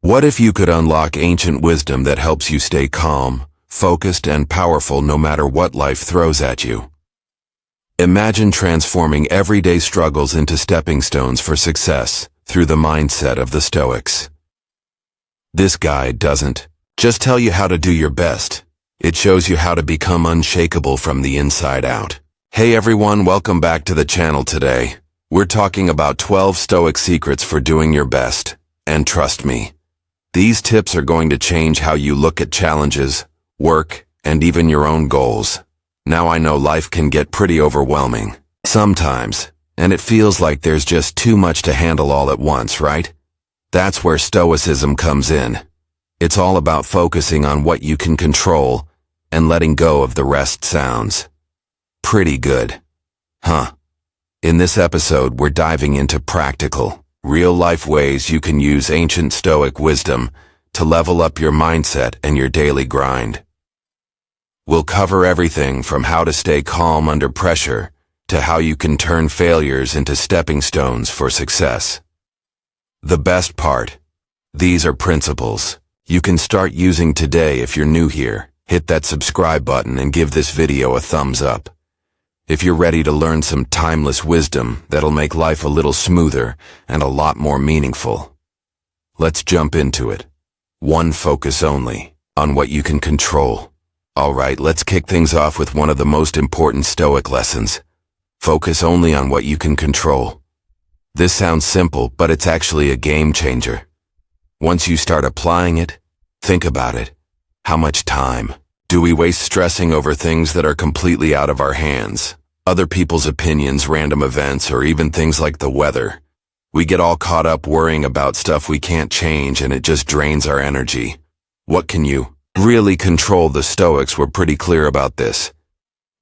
What if you could unlock ancient wisdom that helps you stay calm, focused, and powerful no matter what life throws at you? Imagine transforming everyday struggles into stepping stones for success through the mindset of the Stoics. This guide doesn't just tell you how to do your best. It shows you how to become unshakable from the inside out. Hey everyone, welcome back to the channel today. We're talking about 12 Stoic secrets for doing your best. And trust me, these tips are going to change how you look at challenges, work, and even your own goals. Now I know life can get pretty overwhelming sometimes, and it feels like there's just too much to handle all at once, right? That's where Stoicism comes in. It's all about focusing on what you can control and letting go of the rest. Sounds pretty good, huh? In this episode, we're diving into practical, real-life ways you can use ancient Stoic wisdom to level up your mindset and your daily grind. We'll cover everything from how to stay calm under pressure to how you can turn failures into stepping stones for success. The best part, these are principles you can start using today. If you're new here, hit that subscribe button and give this video a thumbs up. If you're ready to learn some timeless wisdom that'll make life a little smoother and a lot more meaningful. Let's jump into it. 1. Focus only on what you can control. Alright, let's kick things off with one of the most important Stoic lessons. Focus only on what you can control. This sounds simple, but it's actually a game changer. Once you start applying it, think about it. How much time do we waste stressing over things that are completely out of our hands? Other people's opinions, random events, or even things like the weather. We get all caught up worrying about stuff we can't change, and it just drains our energy. What can you really control? The Stoics were pretty clear about this.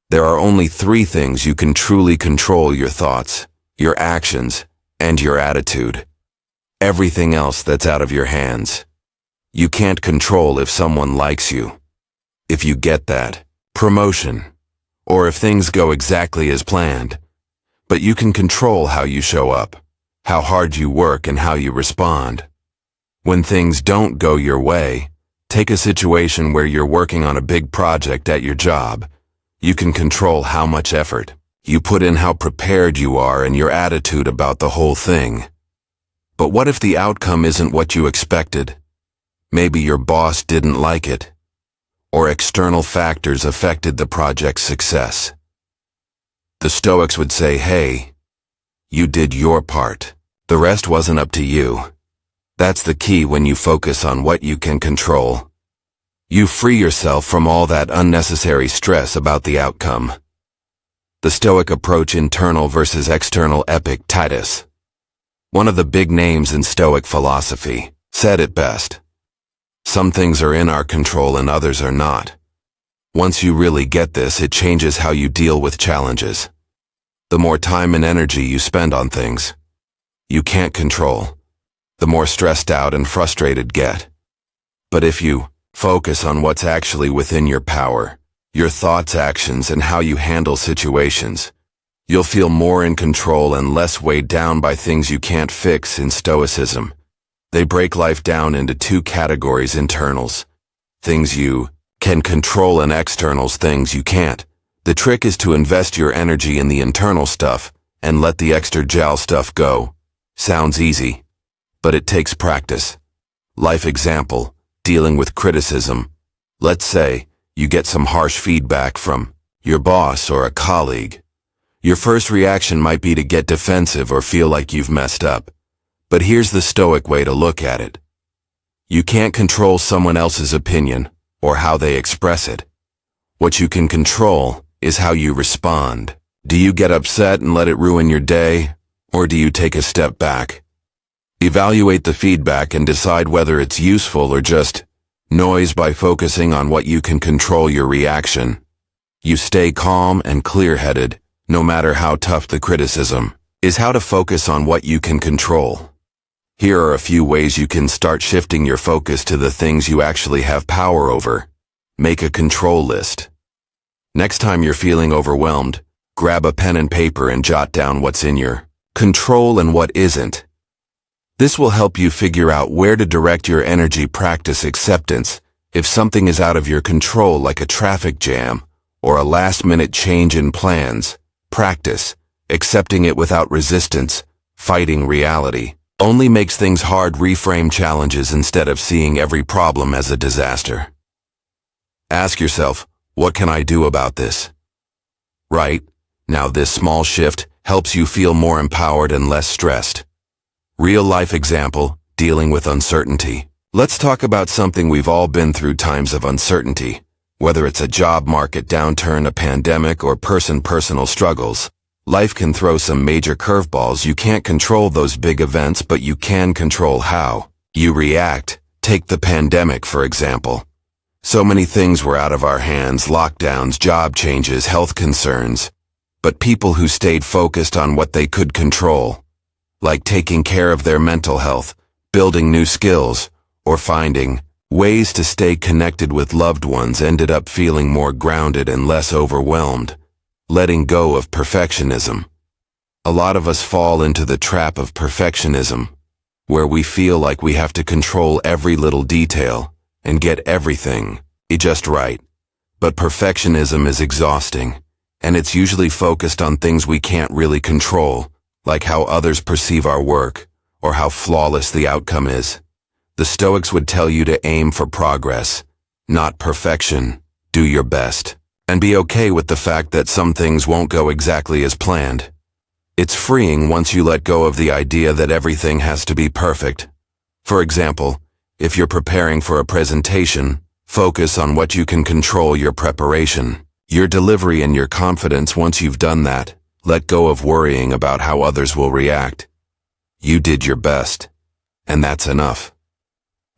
There are only 3 things you can truly control: your thoughts, your actions, and your attitude. Everything else that's out of your hands. You can't control if someone likes you, if you get that promotion, or if things go exactly as planned. But you can control how you show up, how hard you work, and how you respond. When things don't go your way, take a situation where you're working on a big project at your job. You can control how much effort you put in, how prepared you are, and your attitude about the whole thing. But what if the outcome isn't what you expected? Maybe your boss didn't like it, or external factors affected the project's success. The Stoics would say, hey, you did your part. The rest wasn't up to you. That's the key. When you focus on what you can control, you free yourself from all that unnecessary stress about the outcome. The Stoic approach: internal versus external. Epictetus, one of the big names in Stoic philosophy, said it best. Some things are in our control and others are not. Once you really get this, it changes how you deal with challenges. The more time and energy you spend on things you can't control, the more stressed out and frustrated get. But if you focus on what's actually within your power, your thoughts, actions, and how you handle situations, you'll feel more in control and less weighed down by things you can't fix. In Stoicism, they break life down into 2 categories: internals, things you can control, and externals, things you can't. The trick is to invest your energy in the internal stuff and let the external stuff go. Sounds easy, but it takes practice. Life example: dealing with criticism. Let's say you get some harsh feedback from your boss or a colleague. Your first reaction might be to get defensive or feel like you've messed up. But here's the Stoic way to look at it. You can't control someone else's opinion or how they express it. What you can control is how you respond. Do you get upset and let it ruin your day, or do you take a step back? Evaluate the feedback and decide whether it's useful or just noise. By focusing on what you can control, your reaction, you stay calm and clear-headed, no matter how tough the criticism is. How to focus on what you can control. Here are a few ways you can start shifting your focus to the things you actually have power over. Make a control list. Next time you're feeling overwhelmed, grab a pen and paper and jot down what's in your control and what isn't. This will help you figure out where to direct your energy. Practice acceptance. If something is out of your control, like a traffic jam or a last-minute change in plans, practice accepting it without resistance. Fighting reality only makes things hard. Reframe challenges instead of seeing every problem as a disaster. Ask yourself, what can I do about this? Right? Now this small shift helps you feel more empowered and less stressed. Real-life example, dealing with uncertainty. Let's talk about something we've all been through: times of uncertainty. Whether it's a job market downturn, a pandemic, or personal struggles, life can throw some major curveballs. You can't control those big events, but you can control how you react. Take the pandemic, for example. So many things were out of our hands: lockdowns, job changes, health concerns. But people who stayed focused on what they could control, like taking care of their mental health, building new skills, or finding ways to stay connected with loved ones, ended up feeling more grounded and less overwhelmed. Letting go of perfectionism. A lot of us fall into the trap of perfectionism, where we feel like we have to control every little detail and get everything just right. But perfectionism is exhausting, and it's usually focused on things we can't really control, like how others perceive our work, or how flawless the outcome is. The Stoics would tell you to aim for progress, not perfection. Do your best, and be okay with the fact that some things won't go exactly as planned. It's freeing once you let go of the idea that everything has to be perfect. For example, if you're preparing for a presentation, focus on what you can control: your preparation, your delivery, and your confidence. Once you've done that, let go of worrying about how others will react. You did your best, and that's enough.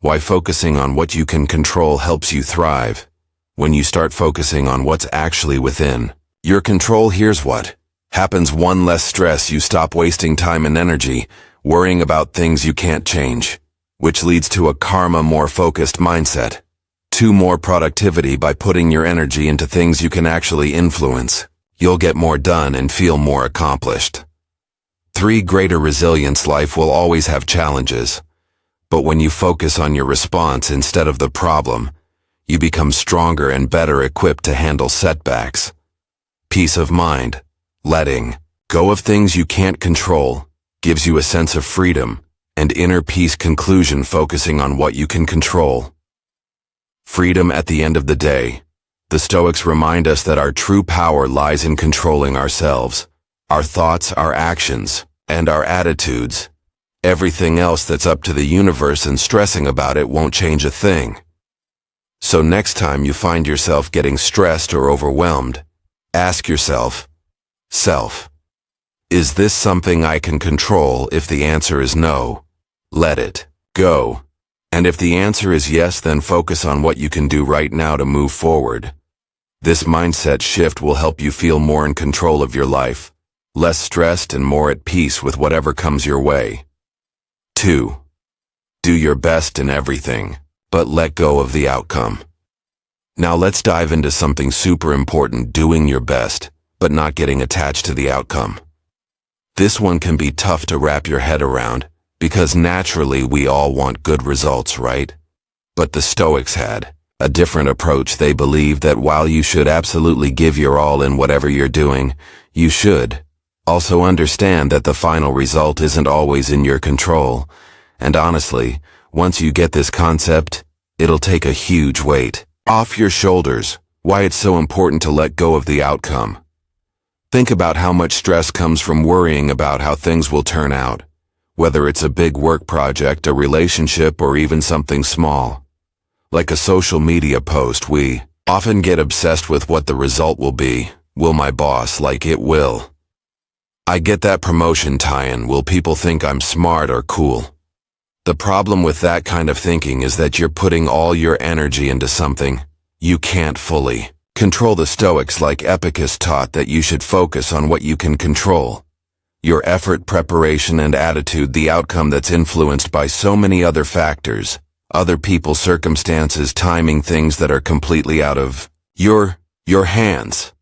Why focusing on what you can control helps you thrive. When you start focusing on what's actually within your control, here's what happens: 1, less stress. You stop wasting time and energy worrying about things you can't change, which leads to a calmer, more focused mindset. 2, more productivity. By putting your energy into things you can actually influence, you'll get more done and feel more accomplished. 3, greater resilience. Life will always have challenges, but when you focus on your response instead of the problem, you become stronger and better equipped to handle setbacks. Peace of mind. Letting go of things you can't control gives you a sense of freedom and inner peace. Conclusion: focusing on what you can control. Freedom. At the end of the day, the Stoics remind us that our true power lies in controlling ourselves, our thoughts, our actions, and our attitudes. Everything else that's up to the universe, and stressing about it won't change a thing. So next time you find yourself getting stressed or overwhelmed, ask yourself, is this something I can control? If the answer is no, let it go. And if the answer is yes, then focus on what you can do right now to move forward. This mindset shift will help you feel more in control of your life, less stressed and more at peace with whatever comes your way. 2. Do your best in everything, but let go of the outcome. Now let's dive into something super important: doing your best, but not getting attached to the outcome. This one can be tough to wrap your head around, because naturally we all want good results, right? But the Stoics had a different approach. They believed that while you should absolutely give your all in whatever you're doing, you should also understand that the final result isn't always in your control. And honestly, once you get this concept, it'll take a huge weight off your shoulders. Why it's so important to let go of the outcome. Think about how much stress comes from worrying about how things will turn out, whether it's a big work project, a relationship, or even something small, like a social media post. We often get obsessed with what the result will be. Will my boss like it? Will I get that promotion tie-in? Will people think I'm smart or cool? The problem with that kind of thinking is that you're putting all your energy into something you can't fully control. The Stoics, like Epicus, taught that you should focus on what you can control: your effort, preparation, and attitude. The outcome that's influenced by so many other factors, other people, circumstances, timing, things that are completely out of your hands.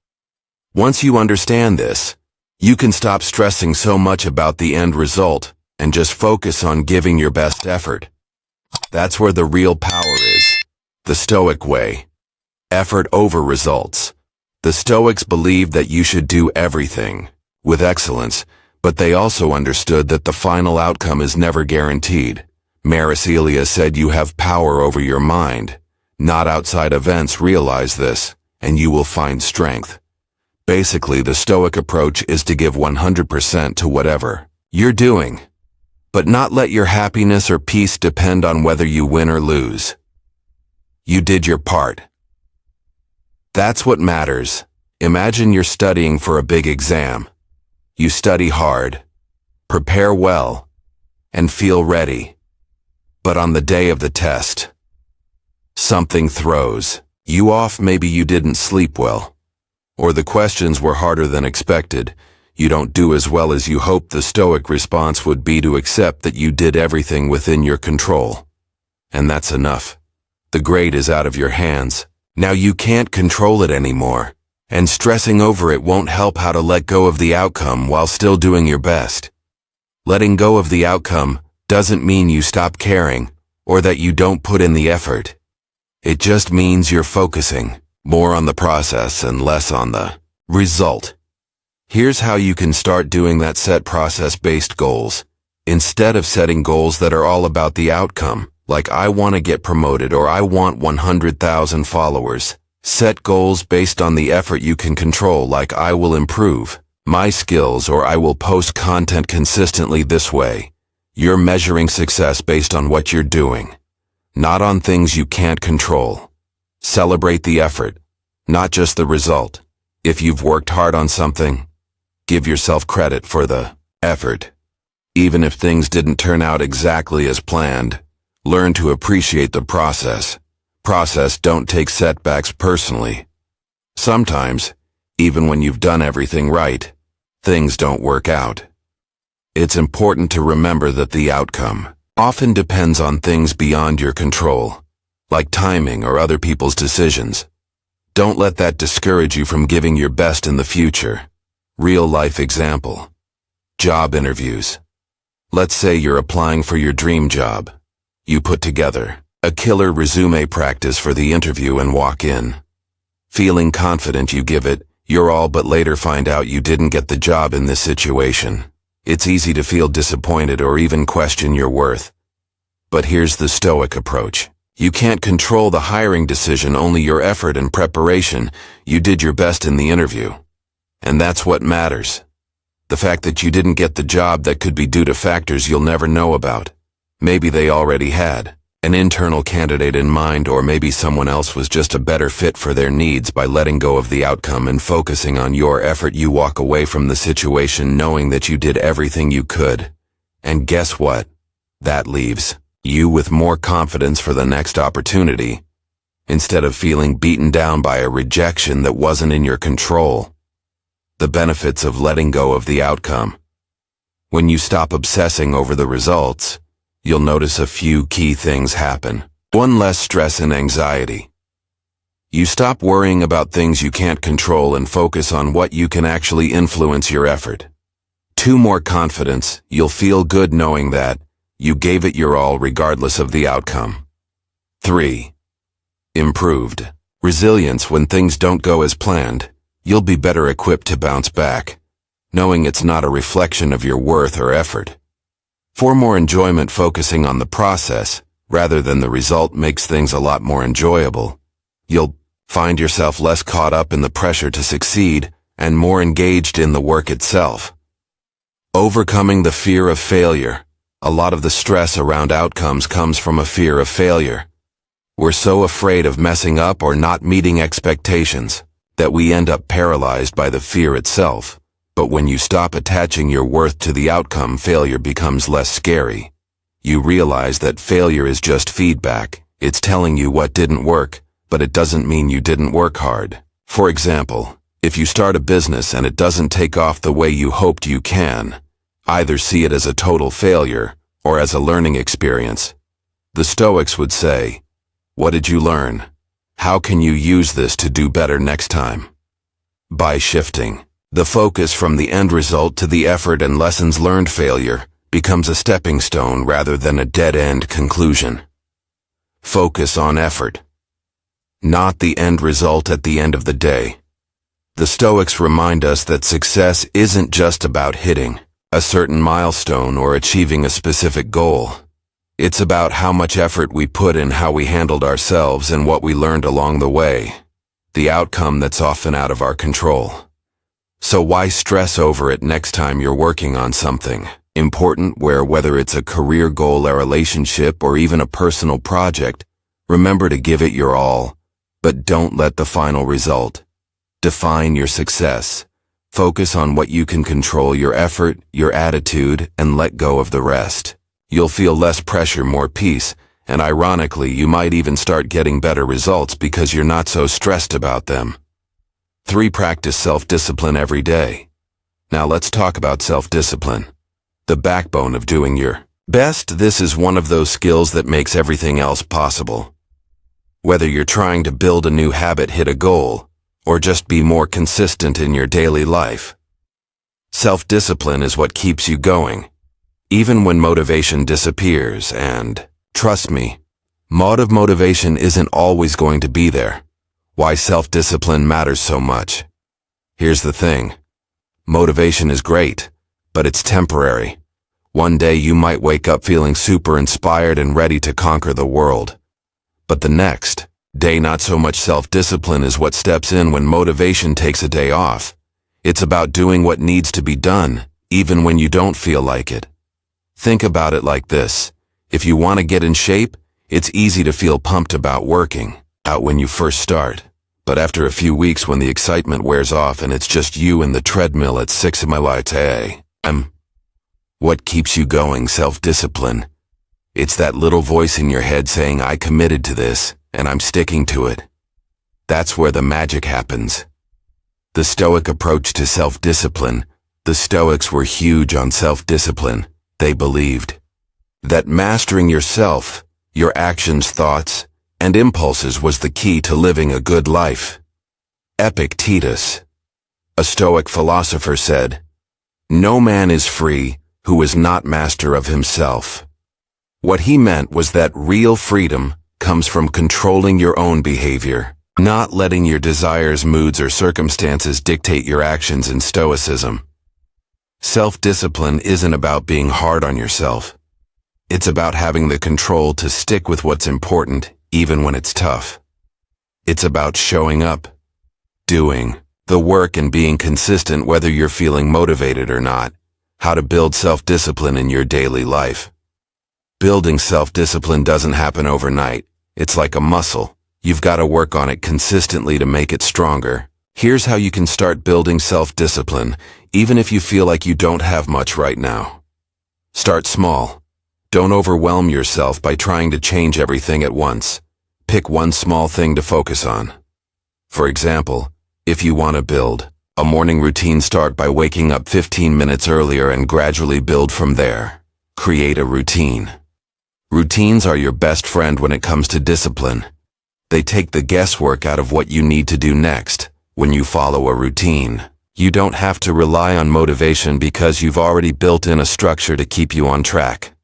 Once you understand this, you can stop stressing so much about the end result and just focus on giving your best effort. That's where the real power is. The Stoic way. Effort over results. The Stoics believed that you should do everything with excellence, but they also understood that the final outcome is never guaranteed. Maricelia said you have power over your mind, not outside events. Realize this, and you will find strength. Basically, the Stoic approach is to give 100% to whatever you're doing, but not let your happiness or peace depend on whether you win or lose. You did your part. That's what matters. Imagine you're studying for a big exam. You study hard, prepare well, and feel ready. But on the day of the test, something throws you off. Maybe you didn't sleep well, or the questions were harder than expected. You don't do as well as you hoped. The Stoic response would be to accept that you did everything within your control. And that's enough. The grade is out of your hands. Now you can't control it anymore. And stressing over it won't help. How to let go of the outcome while still doing your best. Letting go of the outcome doesn't mean you stop caring, or that you don't put in the effort. It just means you're focusing more on the process and less on the result. Here's how you can start doing that. Set process-based goals. Instead of setting goals that are all about the outcome, like I want to get promoted or I want 100,000 followers, set goals based on the effort you can control, like I will improve my skills or I will post content consistently. This way, you're measuring success based on what you're doing, not on things you can't control. Celebrate the effort, not just the result. If you've worked hard on something, give yourself credit for the effort. Even if things didn't turn out exactly as planned, learn to appreciate the process. Don't take setbacks personally. Sometimes, even when you've done everything right, things don't work out. It's important to remember that the outcome often depends on things beyond your control, like timing or other people's decisions. Don't let that discourage you from giving your best in the future. Real-life example. Job interviews. Let's say you're applying for your dream job. You put together a killer resume, practice for the interview, and walk in. Feeling confident, you give it your all, but later find out you didn't get the job. In this situation, it's easy to feel disappointed or even question your worth. But here's the Stoic approach. You can't control the hiring decision, only your effort and preparation. You did your best in the interview, and that's what matters. The fact that you didn't get the job, that could be due to factors you'll never know about. Maybe they already had an internal candidate in mind, or maybe someone else was just a better fit for their needs. By letting go of the outcome and focusing on your effort, you walk away from the situation knowing that you did everything you could. And guess what? That leaves you with more confidence for the next opportunity, instead of feeling beaten down by a rejection that wasn't in your control. The benefits of letting go of the outcome. When you stop obsessing over the results, you'll notice a few key things happen. 1. Less stress and anxiety. You stop worrying about things you can't control and focus on what you can actually influence. Your effort. 2. More confidence. You'll feel good knowing that you gave it your all regardless of the outcome. 3. Improved resilience. When things don't go as planned, you'll be better equipped to bounce back, knowing it's not a reflection of your worth or effort. 4. More enjoyment. Focusing on the process rather than the result makes things a lot more enjoyable. You'll find yourself less caught up in the pressure to succeed and more engaged in the work itself. Overcoming the fear of failure. A lot of the stress around outcomes comes from a fear of failure. We're so afraid of messing up or not meeting expectations that we end up paralyzed by the fear itself. But when you stop attaching your worth to the outcome, failure becomes less scary. You realize that failure is just feedback. It's telling you what didn't work, but it doesn't mean you didn't work hard. For example, if you start a business and it doesn't take off the way you hoped, you can either see it as a total failure or as a learning experience. The Stoics would say, what did you learn? How can you use this to do better next time? By shifting the focus from the end result to the effort and lessons learned, failure becomes a stepping stone rather than a dead-end conclusion. Focus on effort, not the end result at the end of the day. The Stoics remind us that success isn't just about hitting a certain milestone or achieving a specific goal. It's about how much effort we put in, how we handled ourselves, and what we learned along the way. The outcome that's often out of our control. So why stress over it next time you're working on something important, whether it's a career goal, a relationship, or even a personal project? Remember to give it your all, but don't let the final result define your success. Focus on what you can control, your effort, your attitude, and let go of the rest. You'll feel less pressure, more peace, and ironically, you might even start getting better results because you're not so stressed about them. 3. Practice self-discipline every day. Now let's talk about self-discipline, the backbone of doing your best. This is one of those skills that makes everything else possible. Whether you're trying to build a new habit, hit a goal, or just be more consistent in your daily life, self-discipline is what keeps you going, even when motivation disappears. And trust me, motivation isn't always going to be there. Why self-discipline matters so much? Here's the thing. Motivation is great, but it's temporary. One day you might wake up feeling super inspired and ready to conquer the world. But the next day, not so much. Self-discipline is what steps in when motivation takes a day off. It's about doing what needs to be done, even when you don't feel like it. Think about it like this. If you want to get in shape, it's easy to feel pumped about working out when you first start. But after a few weeks, when the excitement wears off and it's just you and the treadmill at 6 a.m., what keeps you going? Self-discipline. It's that little voice in your head saying, I committed to this, and I'm sticking to it. That's where the magic happens. The Stoic approach to self-discipline. The Stoics were huge on self-discipline. They believed that mastering yourself, your actions, thoughts, and impulses was the key to living a good life. Epictetus, a Stoic philosopher, said, "No man is free who is not master of himself." What he meant was that real freedom comes from controlling your own behavior, not letting your desires, moods, or circumstances dictate your actions. In Stoicism, self-discipline isn't about being hard on yourself. It's about having the control to stick with what's important, even when it's tough. It's about showing up, doing the work, and being consistent whether you're feeling motivated or not. How to build self-discipline in your daily life. Building self-discipline doesn't happen overnight. It's like a muscle. You've got to work on it consistently to make it stronger. Here's how you can start building self-discipline, even if you feel like you don't have much right now. Start small. Don't overwhelm yourself by trying to change everything at once. Pick one small thing to focus on. For example, if you want to build a morning routine, start by waking up 15 minutes earlier and gradually build from there. Create a routine. Routines are your best friend when it comes to discipline. They take the guesswork out of what you need to do next. When you follow a routine, you don't have to rely on motivation because you've already built in a structure to keep you on track.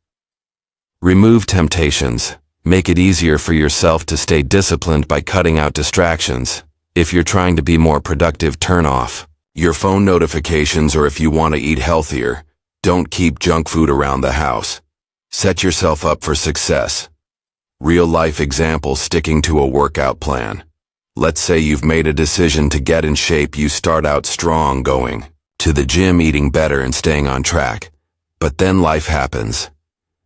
Remove temptations. Make it easier for yourself to stay disciplined by cutting out distractions. If you're trying to be more productive, turn off your phone notifications, or if you want to eat healthier, don't keep junk food around the house. Set yourself up for success. Real-life example: sticking to a workout plan. Let's say you've made a decision to get in shape. You start out strong, going to the gym, eating better, and staying on track. But then life happens.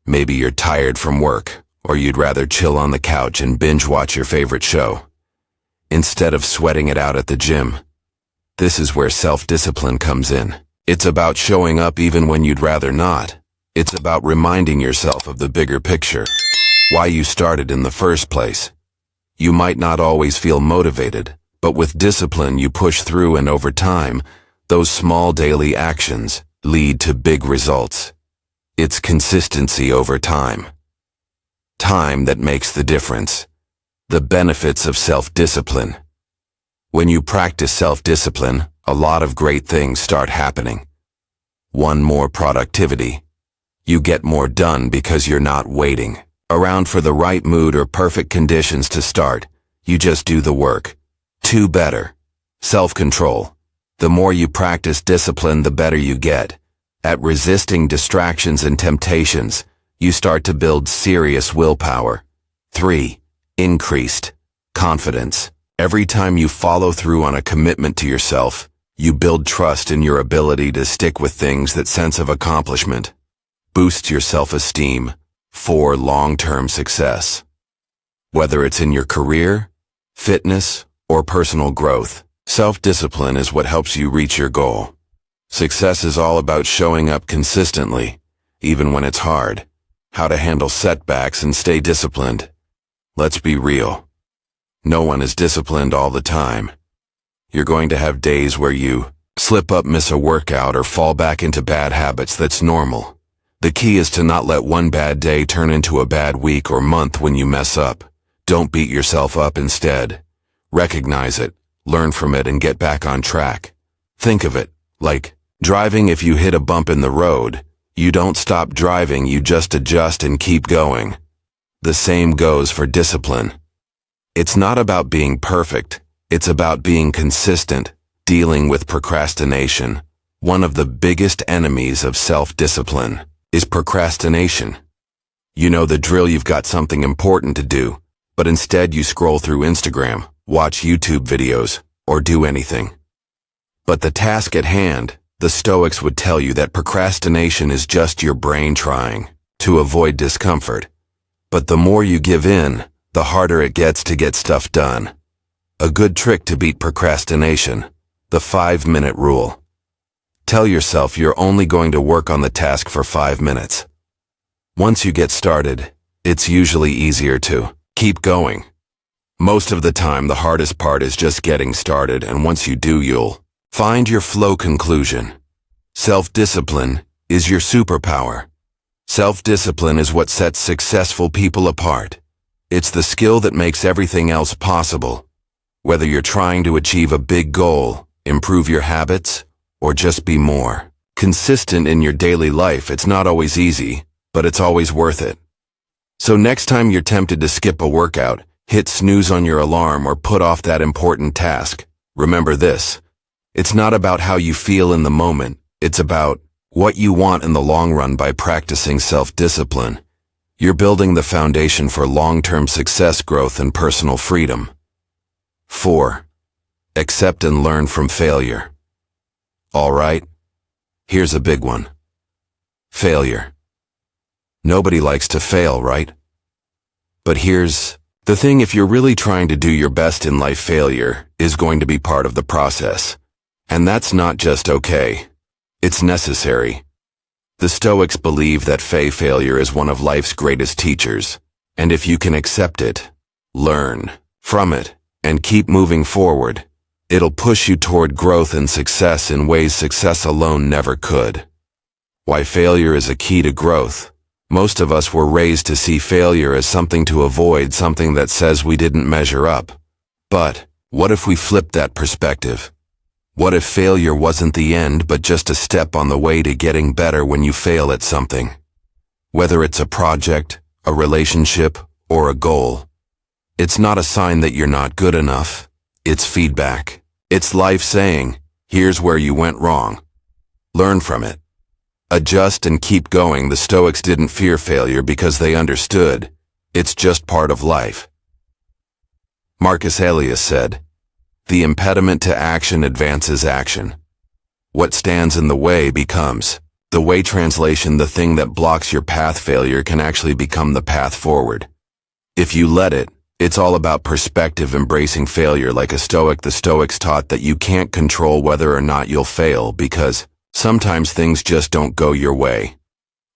Maybe you're tired from work, or you'd rather chill on the couch and binge watch your favorite show instead of sweating it out at the gym. This is where self-discipline comes in. It's about showing up even when you'd rather not. It's about reminding yourself of the bigger picture, why you started in the first place. You might not always feel motivated, but with discipline you push through, and over time, those small daily actions lead to big results. It's consistency over time. Time that makes the difference. The benefits of self-discipline. When you practice self-discipline, a lot of great things start happening. 1. More productivity. You get more done because you're not waiting around for the right mood or perfect conditions to start. You just do the work. 2. Better. Self-control. The more you practice discipline, the better you get at resisting distractions and temptations. You start to build serious willpower. 3. Increased confidence. Every time you follow through on a commitment to yourself, you build trust in your ability to stick with things. That sense of accomplishment boosts your self-esteem. 4. Long-term success. Whether it's in your career, fitness, or personal growth, self-discipline is what helps you reach your goal. Success is all about showing up consistently, even when it's hard. How to handle setbacks and stay disciplined. Let's be real. No one is disciplined all the time. You're going to have days where you slip up, miss a workout, or fall back into bad habits. That's normal. The key is to not let one bad day turn into a bad week or month. When you mess up, don't beat yourself up. Instead, recognize it, learn from it, and get back on track. Think of it like driving. If you hit a bump in the road, you don't stop driving, you just adjust and keep going. The same goes for discipline. It's not about being perfect, it's about being consistent. Dealing with procrastination. One of the biggest enemies of self-discipline is procrastination. You know the drill. You've got something important to do, but instead you scroll through Instagram, watch YouTube videos, or do anything. But the task at hand, the Stoics would tell you that procrastination is just your brain trying to avoid discomfort. But the more you give in, the harder it gets to get stuff done. A good trick to beat procrastination: the 5-minute rule. Tell yourself you're only going to work on the task for 5 minutes. Once you get started, it's usually easier to keep going. Most of the time, the hardest part is just getting started, and once you do, you'll find your flow. Conclusion. Self-discipline is your superpower. Self-discipline is what sets successful people apart. It's the skill that makes everything else possible. Whether you're trying to achieve a big goal, improve your habits, or just be more consistent in your daily life, it's not always easy, but it's always worth it. So next time you're tempted to skip a workout, hit snooze on your alarm, or put off that important task, remember this: it's not about how you feel in the moment, it's about what you want in the long run. By practicing self-discipline, you're building the foundation for long-term success, growth, and personal freedom. 4. Accept and learn from failure. All right, here's a big one. Failure. Nobody likes to fail, right? But here's the thing: if you're really trying to do your best in life, failure is going to be part of the process. And that's not just okay. It's necessary. The Stoics believe that failure is one of life's greatest teachers, and if you can accept it, learn from it, and keep moving forward, it'll push you toward growth and success in ways success alone never could. Why failure is a key to growth. Most of us were raised to see failure as something to avoid, something that says we didn't measure up. But what if we flipped that perspective? What if failure wasn't the end, but just a step on the way to getting better? When you fail at something, whether it's a project, a relationship, or a goal, it's not a sign that you're not good enough. It's feedback. It's life saying, here's where you went wrong. Learn from it. Adjust and keep going. The Stoics didn't fear failure because they understood it's just part of life. Marcus Aurelius said, "The impediment to action advances action. What stands in the way becomes the way." Translation: the thing that blocks your path, failure, can actually become the path forward. If you let it, it's all about perspective. Embracing failure like a Stoic. The Stoics taught that you can't control whether or not you'll fail, because sometimes things just don't go your way.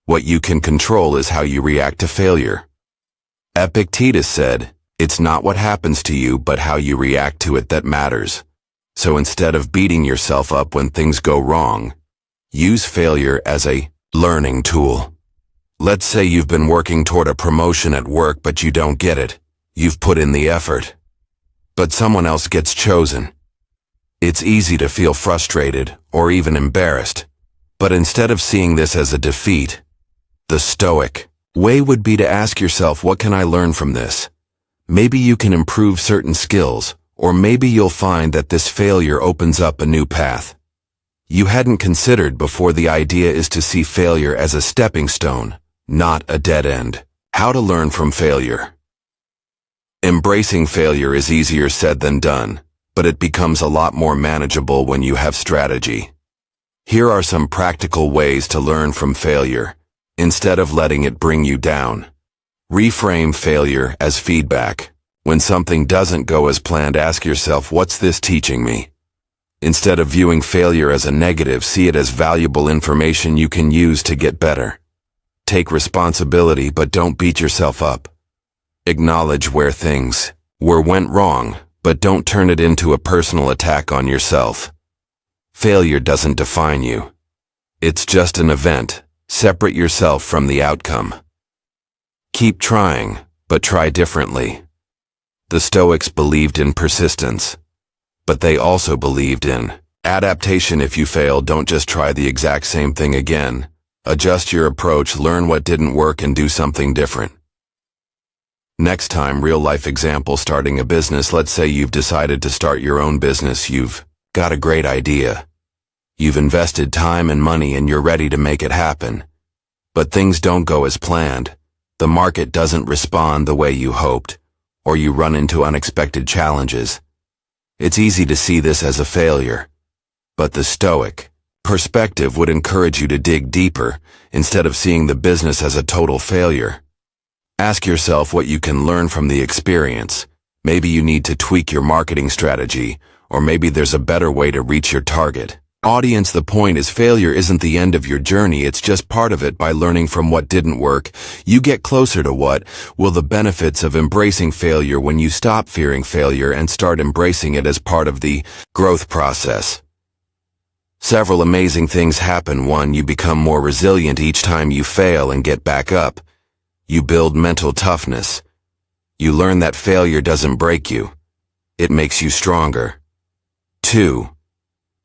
What you can control is how you react to failure. Epictetus said, "It's not what happens to you, but how you react to it that matters." So instead of beating yourself up when things go wrong, use failure as a learning tool. Let's say you've been working toward a promotion at work, but you don't get it. You've put in the effort, but someone else gets chosen. It's easy to feel frustrated or even embarrassed, but instead of seeing this as a defeat, The Stoic way would be to ask yourself, what can I learn from this? Maybe you can improve certain skills, or maybe you'll find that this failure opens up a new path you hadn't considered before. The idea is to see failure as a stepping stone, not a dead end. How to learn from failure. Embracing failure is easier said than done, but it becomes a lot more manageable when you have strategy. Here are some practical ways to learn from failure, instead of letting it bring you down. Reframe failure as feedback. When something doesn't go as planned, ask yourself, what's this teaching me? Instead of viewing failure as a negative, see it as valuable information you can use to get better. Take responsibility, but don't beat yourself up. Acknowledge where things went wrong, but don't turn it into a personal attack on yourself. Failure doesn't define you. It's just an event. Separate yourself from the outcome. Keep trying, but try differently. The Stoics believed in persistence, but they also believed in adaptation. If you fail, don't just try the exact same thing again. Adjust your approach, learn what didn't work, and do something different. Next time, real-life example, starting a business. Let's say you've decided to start your own business. You've got a great idea. You've invested time and money and you're ready to make it happen. But things don't go as planned. The market doesn't respond the way you hoped, or you run into unexpected challenges. It's easy to see this as a failure, but the Stoic perspective would encourage you to dig deeper instead of seeing the business as a total failure. Ask yourself what you can learn from the experience. Maybe you need to tweak your marketing strategy, or maybe there's a better way to reach your target audience. The point is, failure isn't the end of your journey, it's just part of it. By learning from what didn't work, you get closer to what will. The benefits of embracing failure. When you stop fearing failure and start embracing it as part of the growth process, several amazing things happen. 1. You become more resilient each time you fail and get back up. You build mental toughness. You learn that failure doesn't break you. It makes you stronger. 2.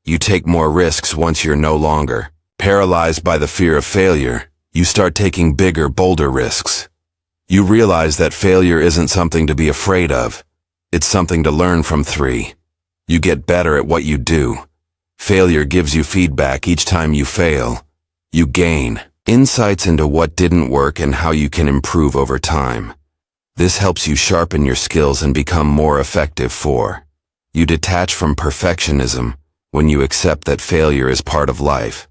You take more risks. Once you're no longer paralyzed by the fear of failure, you start taking bigger, bolder risks. You realize that failure isn't something to be afraid of. It's something to learn from. 3. You get better at what you do. Failure gives you feedback. Each time you fail, you gain insights into what didn't work and how you can improve over time. This helps you sharpen your skills and become more effective. 4. You detach from perfectionism. When you accept that failure is part of life,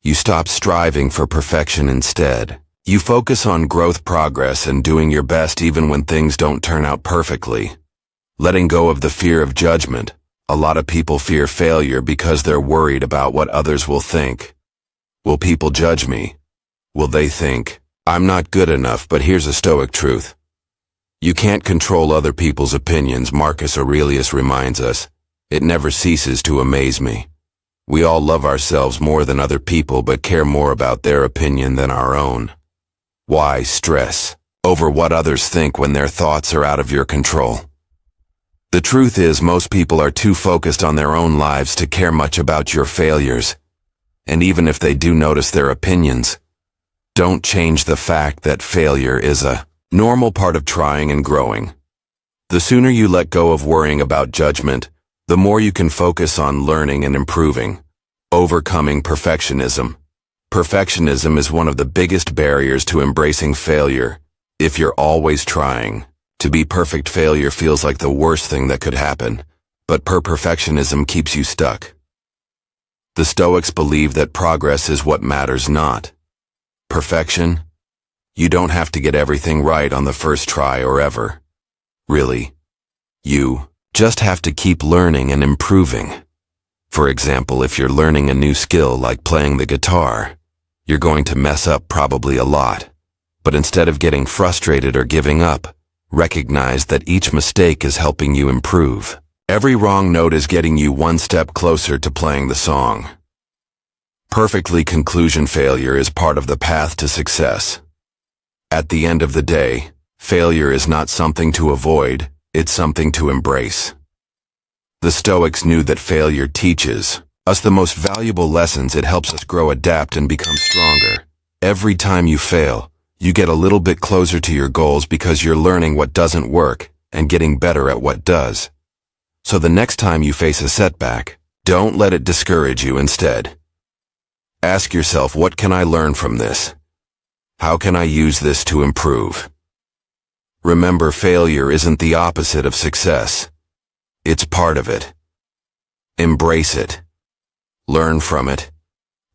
you stop striving for perfection. Instead, you focus on growth, progress, and doing your best even when things don't turn out perfectly. Letting go of the fear of judgment. A lot of people fear failure because they're worried about what others will think. Will people judge me? Will they think I'm not good enough? But here's a Stoic truth. You can't control other people's opinions. Marcus Aurelius reminds us, it never ceases to amaze me. We all love ourselves more than other people, but care more about their opinion than our own. Why stress over what others think when their thoughts are out of your control? The truth is, most people are too focused on their own lives to care much about your failures. And even if they do notice their opinions, don't change the fact that failure is a normal part of trying and growing. The sooner you let go of worrying about judgment, the more you can focus on learning and improving. Overcoming perfectionism. Perfectionism is one of the biggest barriers to embracing failure. If you're always trying to be perfect, failure feels like the worst thing that could happen, but perfectionism keeps you stuck. The Stoics believe that progress is what matters, not perfection. You don't have to get everything right on the first try or ever. Really. You just have to keep learning and improving. For example, if you're learning a new skill like playing the guitar, you're going to mess up probably a lot. But instead of getting frustrated or giving up, recognize that each mistake is helping you improve. Every wrong note is getting you one step closer to playing the song. Perfectly. Conclusion. Failure is part of the path to success. At the end of the day, failure is not something to avoid, it's something to embrace. The Stoics knew that failure teaches us the most valuable lessons. It helps us grow, adapt, and become stronger. Every time you fail, you get a little bit closer to your goals because you're learning what doesn't work and getting better at what does. So the next time you face a setback, don't let it discourage you. Instead, ask yourself, what can I learn from this? How can I use this to improve? Remember, failure isn't the opposite of success. It's part of it. Embrace it, learn from it,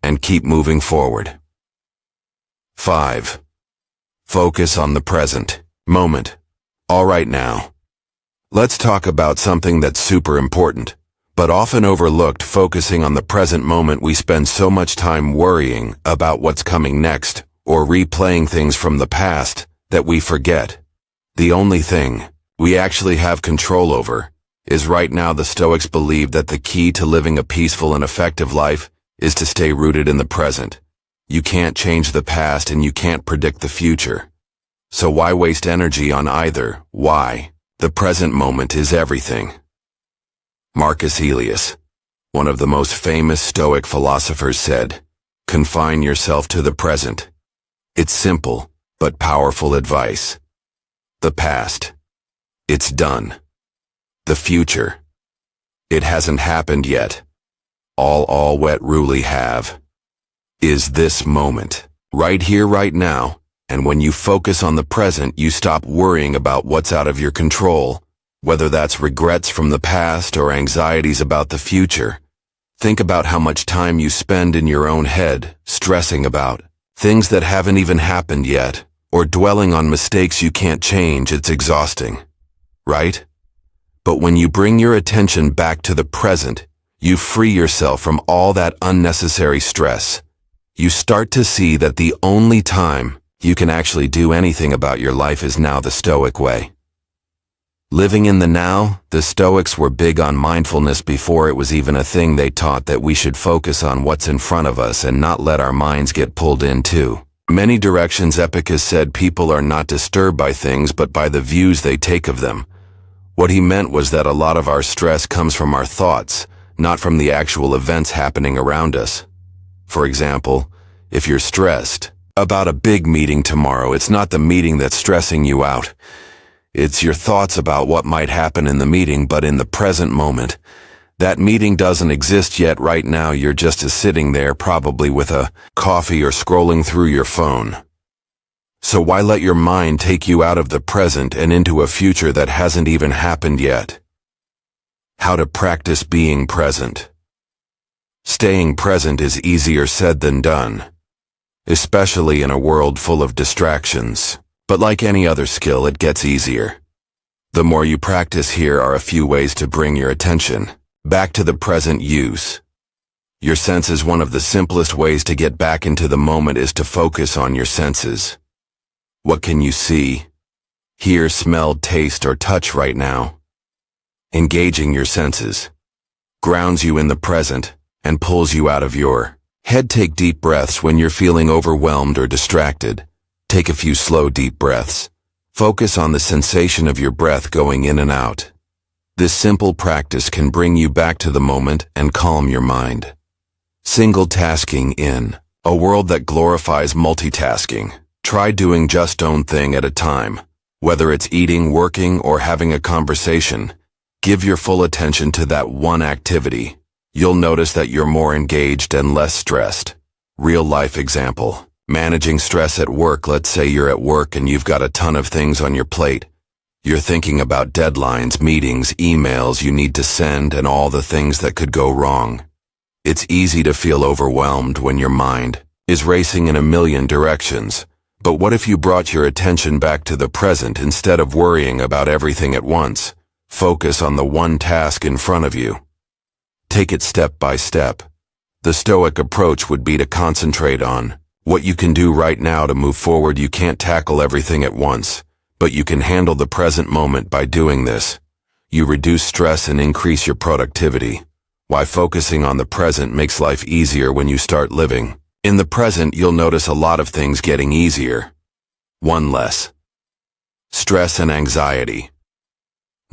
and keep moving forward. 5. Focus on the present moment. All right, now, let's talk about something that's super important, but often overlooked. Focusing on the present moment. We spend so much time worrying about what's coming next or replaying things from the past that we forget the only thing we actually have control over is right now. The Stoics believe that the key to living a peaceful and effective life is to stay rooted in the present. You can't change the past and you can't predict the future. So why waste energy on either? Why? The present moment is everything. Marcus Aurelius, one of the most famous Stoic philosophers, said, "Confine yourself to the present." It's simple, but powerful advice. The past, it's done. The future, it hasn't happened yet. All what really have is this moment, right here, right now. And when you focus on the present, you stop worrying about what's out of your control, whether that's regrets from the past or anxieties about the future. Think about how much time you spend in your own head, stressing about things that haven't even happened yet, or dwelling on mistakes you can't change. It's exhausting, right? But when you bring your attention back to the present, you free yourself from all that unnecessary stress. You start to see that the only time you can actually do anything about your life is now. The Stoic way. Living in the now. The Stoics were big on mindfulness before it was even a thing. They taught that we should focus on what's in front of us and not let our minds get pulled into many directions. Epictetus said people are not disturbed by things but by the views they take of them. What he meant was that a lot of our stress comes from our thoughts, not from the actual events happening around us. For example, if you're stressed about a big meeting tomorrow, it's not the meeting that's stressing you out. It's your thoughts about what might happen in the meeting. But in the present moment, that meeting doesn't exist yet. Right now, you're just sitting there, probably with a coffee or scrolling through your phone. So why let your mind take you out of the present and into a future that hasn't even happened yet? How to practice being present. Staying present is easier said than done, especially in a world full of distractions. But like any other skill, it gets easier the more you practice. Here are a few ways to bring your attention back to the present. Use your senses. One of the simplest ways to get back into the moment is to focus on your senses. What can you see, hear, smell, taste, or touch right now? Engaging your senses grounds you in the present and pulls you out of your head. Take deep breaths when you're feeling overwhelmed or distracted. Take a few slow, deep breaths. Focus on the sensation of your breath going in and out. This simple practice can bring you back to the moment and calm your mind. Single tasking. In a world that glorifies multitasking, try doing just one thing at a time. Whether it's eating, working, or having a conversation, give your full attention to that one activity. You'll notice that you're more engaged and less stressed. Real-life example. Managing stress at work. Let's say you're at work and you've got a ton of things on your plate. You're thinking about deadlines, meetings, emails you need to send, and all the things that could go wrong. It's easy to feel overwhelmed when your mind is racing in a million directions. But what if you brought your attention back to the present instead of worrying about everything at once? Focus on the one task in front of you. Take it step by step. The Stoic approach would be to concentrate on what you can do right now to move forward. You can't tackle everything at once, but you can handle the present moment. By doing this, you reduce stress and increase your productivity. Why focusing on the present makes life easier. When you start living in the present, you'll notice a lot of things getting easier. 1. Less stress and anxiety.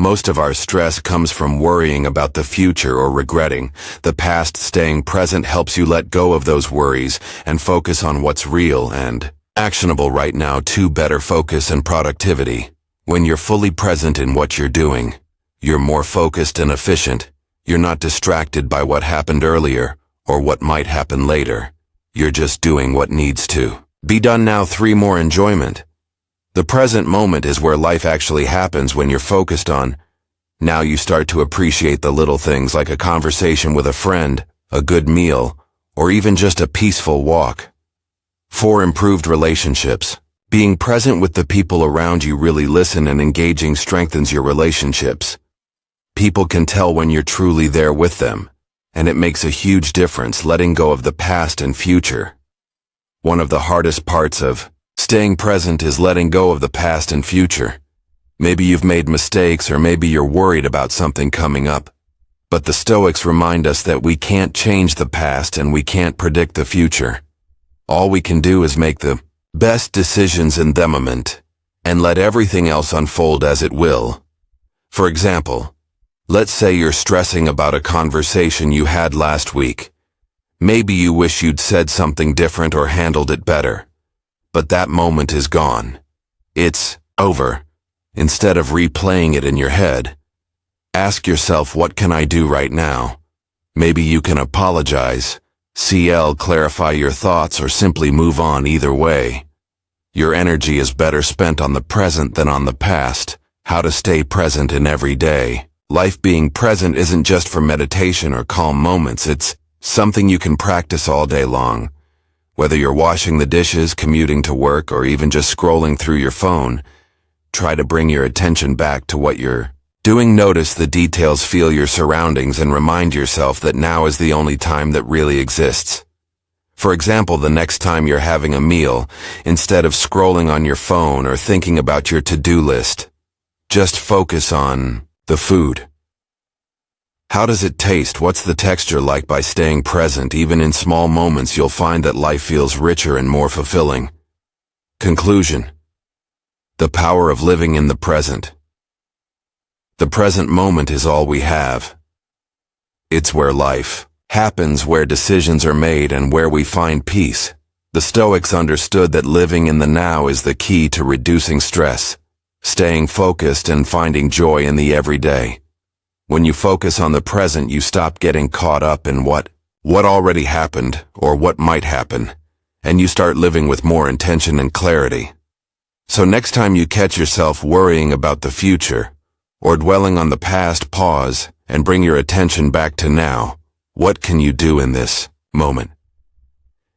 Most of our stress comes from worrying about the future or regretting the past. Staying present helps you let go of those worries and focus on what's real and actionable right now. 2. Better focus and productivity. When you're fully present in what you're doing, you're more focused and efficient. You're not distracted by what happened earlier or what might happen later. You're just doing what needs to be done now. 3. More enjoyment. The present moment is where life actually happens. When you're focused on now, you start to appreciate the little things like a conversation with a friend, a good meal, or even just a peaceful walk. 4. Improved relationships. Being present with the people around you, really listen and engaging, strengthens your relationships. People can tell when you're truly there with them, and it makes a huge difference. Letting go of the past and future. One of the hardest parts of staying present is letting go of the past and future. Maybe you've made mistakes, or maybe you're worried about something coming up. But the Stoics remind us that we can't change the past and we can't predict the future. All we can do is make the best decisions in the moment and let everything else unfold as it will. For example, let's say you're stressing about a conversation you had last week. Maybe you wish you'd said something different or handled it better. But that moment is gone. It's over. Instead of replaying it in your head, ask yourself, what can I do right now? Maybe you can apologize, clarify your thoughts, or simply move on. Either way, your energy is better spent on the present than on the past. How to stay present in every day life. Being present isn't just for meditation or calm moments. It's something you can practice all day long. Whether you're washing the dishes, commuting to work, or even just scrolling through your phone, try to bring your attention back to what you're doing. Notice the details, feel your surroundings, and remind yourself that now is the only time that really exists. For example, the next time you're having a meal, instead of scrolling on your phone or thinking about your to-do list, just focus on the food. How does it taste? What's the texture like? By staying present, even in small moments, you'll find that life feels richer and more fulfilling. Conclusion. The power of living in the present. The present moment is all we have. It's where life happens, where decisions are made, and where we find peace. The Stoics understood that living in the now is the key to reducing stress, staying focused, and finding joy in the everyday. When you focus on the present, you stop getting caught up in what already happened or what might happen, and you start living with more intention and clarity. So next time you catch yourself worrying about the future or dwelling on the past, pause and bring your attention back to now. What can you do in this moment?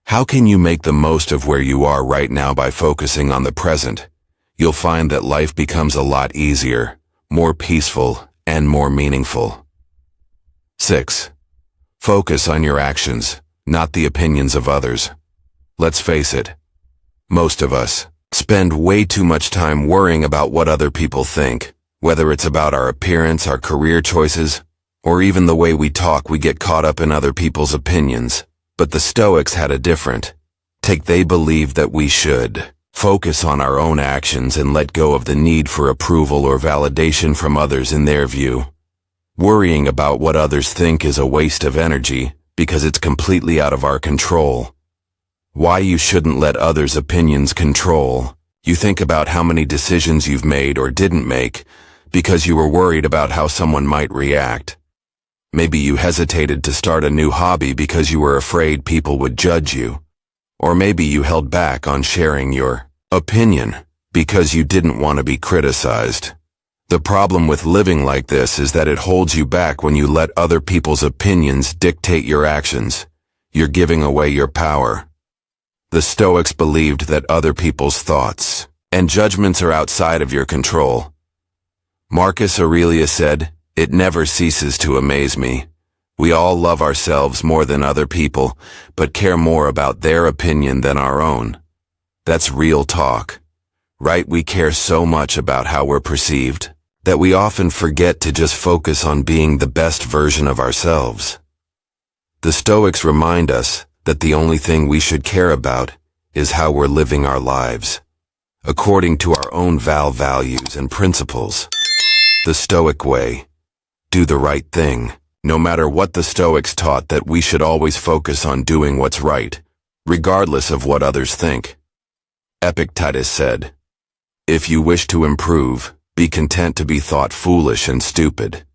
How can you make the most of where you are right now? By focusing on the present, you'll find that life becomes a lot easier, more peaceful, and more meaningful. 6. Focus on your actions, not the opinions of others. Let's face it, most of us spend way too much time worrying about what other people think. Whether it's about our appearance, our career choices, or even the way we talk, we get caught up in other people's opinions. But the Stoics had a different take. They believed that we should focus on our own actions and let go of the need for approval or validation from others. In their view, worrying about what others think is a waste of energy because it's completely out of our control. Why you shouldn't let others' opinions control. You think about how many decisions you've made or didn't make because you were worried about how someone might react. Maybe you hesitated to start a new hobby because you were afraid people would judge you. Or maybe you held back on sharing your opinion because you didn't want to be criticized. The problem with living like this is that it holds you back. When you let other people's opinions dictate your actions, you're giving away your power. The Stoics believed that other people's thoughts and judgments are outside of your control. Marcus Aurelius said, "It never ceases to amaze me. We all love ourselves more than other people, but care more about their opinion than our own." That's real talk, right? We care so much about how we're perceived that we often forget to just focus on being the best version of ourselves. The Stoics remind us that the only thing we should care about is how we're living our lives, according to our own values and principles. The Stoic way. Do the right thing. No matter what, the Stoics taught that we should always focus on doing what's right, regardless of what others think. Epictetus said, "If you wish to improve, be content to be thought foolish and stupid."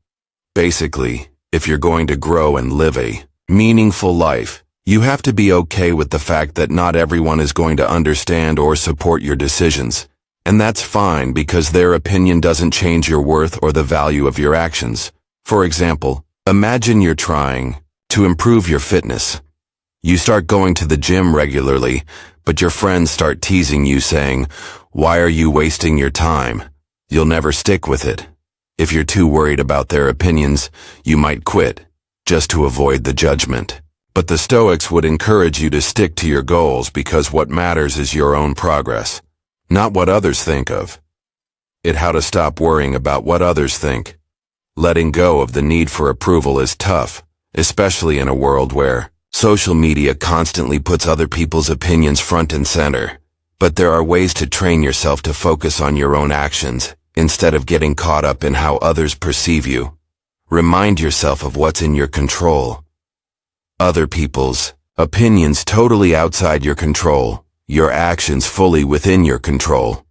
Basically, if you're going to grow and live a meaningful life, you have to be okay with the fact that not everyone is going to understand or support your decisions. And that's fine, because their opinion doesn't change your worth or the value of your actions. For example, imagine you're trying to improve your fitness. You start going to the gym regularly, but your friends start teasing you, saying, "Why are you wasting your time? You'll never stick with it." If you're too worried about their opinions, you might quit, just to avoid the judgment. But the Stoics would encourage you to stick to your goals, because what matters is your own progress, not what others think of it. How to stop worrying about what others think. Letting go of the need for approval is tough, especially in a world where social media constantly puts other people's opinions front and center. But there are ways to train yourself to focus on your own actions, instead of getting caught up in how others perceive you. Remind yourself of what's in your control. Other people's opinions totally outside your control, your actions fully within your control.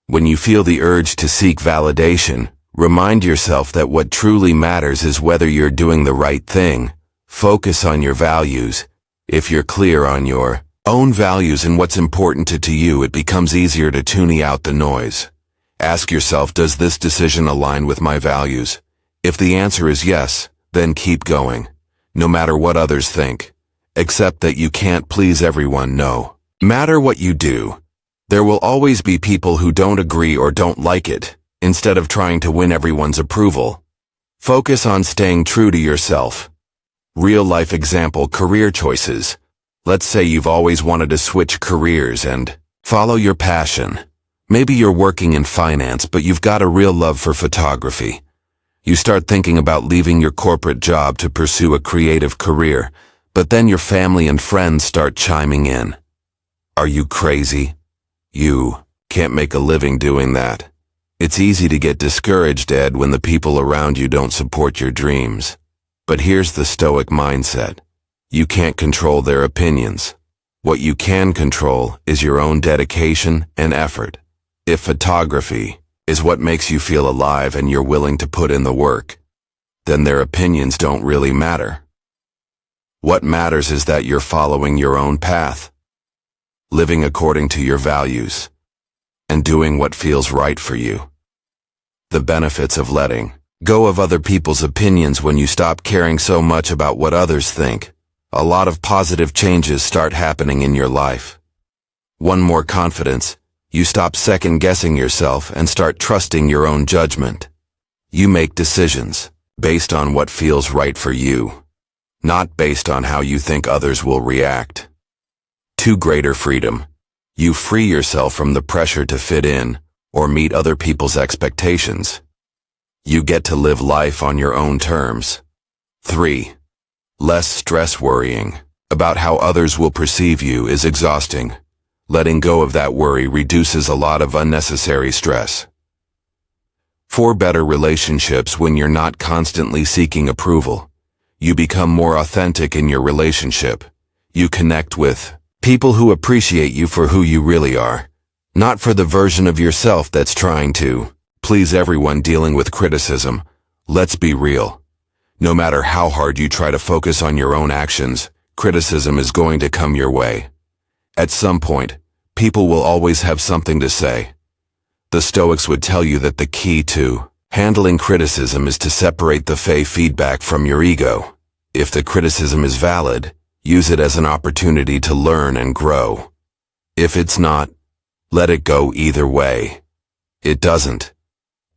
When you feel the urge to seek validation, remind yourself that what truly matters is whether you're doing the right thing. Focus on your values. If you're clear on your own values and what's important to you, it becomes easier to tune out the noise. Ask yourself, does this decision align with my values? If the answer is yes, then keep going, no matter what others think. Accept that you can't please everyone. No matter what you do, there will always be people who don't agree or don't like it. Instead of trying to win everyone's approval, focus on staying true to yourself. Real-life example: career choices. Let's say you've always wanted to switch careers and follow your passion. Maybe you're working in finance, but you've got a real love for photography. You start thinking about leaving your corporate job to pursue a creative career, but then your family and friends start chiming in. Are you crazy? You can't make a living doing that. It's easy to get discouraged, Ed, when the people around you don't support your dreams. But here's the Stoic mindset. You can't control their opinions. What you can control is your own dedication and effort. If photography is what makes you feel alive and you're willing to put in the work, then their opinions don't really matter. What matters is that you're following your own path, living according to your values, and doing what feels right for you. The benefits of letting go of other people's opinions: when you stop caring so much about what others think, a lot of positive changes start happening in your life. One more: confidence. You stop second-guessing yourself and start trusting your own judgment. You make decisions based on what feels right for you, not based on how you think others will react. 2. Greater freedom. You free yourself from the pressure to fit in or meet other people's expectations. You get to live life on your own terms. 3. Less stress. Worrying about how others will perceive you is exhausting. Letting go of that worry reduces a lot of unnecessary stress. 4. Better relationships. When you're not constantly seeking approval, you become more authentic in your relationship. You connect with people who appreciate you for who you really are, not for the version of yourself that's trying to please everyone. Dealing with criticism. Let's be real. No matter how hard you try to focus on your own actions, criticism is going to come your way. At some point, people will always have something to say. The Stoics would tell you that the key to handling criticism is to separate the feedback from your ego. If the criticism is valid, use it as an opportunity to learn and grow. If it's not, let it go. Either way, it doesn't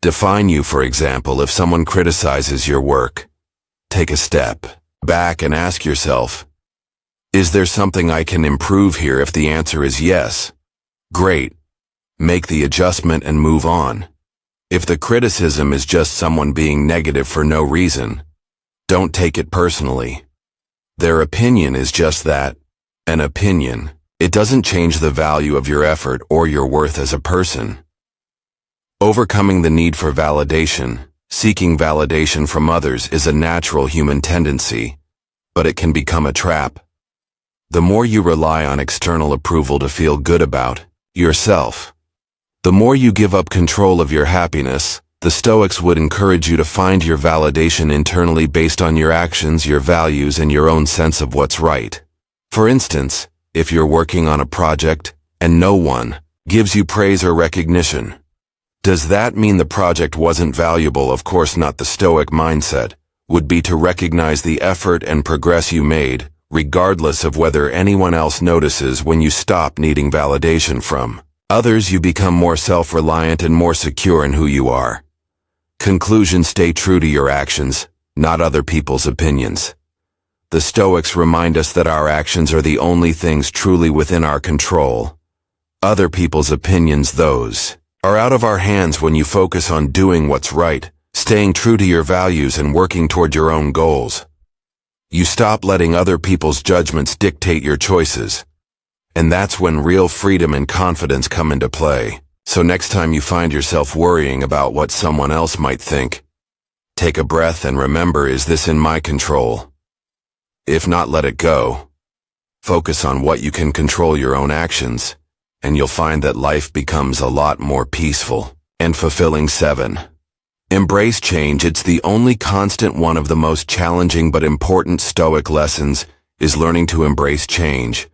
define you. For example, if someone criticizes your work, take a step back and ask yourself, is there something I can improve here? If the answer is yes, great. Make the adjustment and move on. If the criticism is just someone being negative for no reason, don't take it personally. Their opinion is just that, an opinion. It doesn't change the value of your effort or your worth as a person. Overcoming the need for validation, seeking validation from others is a natural human tendency, but it can become a trap. The more you rely on external approval to feel good about yourself, the more you give up control of your happiness. The Stoics would encourage you to find your validation internally based on your actions, your values, and your own sense of what's right. For instance, if you're working on a project and no one gives you praise or recognition, does that mean the project wasn't valuable? Of course not. The Stoic mindset would be to recognize the effort and progress you made, regardless of whether anyone else notices. When you stop needing validation from others, you become more self-reliant and more secure in who you are. Conclusion: stay true to your actions, not other people's opinions. The Stoics remind us that our actions are the only things truly within our control. Other people's opinions, those are out of our hands. When you focus on doing what's right, staying true to your values, and working toward your own goals, you stop letting other people's judgments dictate your choices. And that's when real freedom and confidence come into play. So next time you find yourself worrying about what someone else might think, take a breath and remember, is this in my control? If not, let it go. Focus on what you can control, your own actions, and you'll find that life becomes a lot more peaceful and fulfilling. 7. Embrace change. It's the only constant. One of the most challenging but important Stoic lessons is learning to embrace change.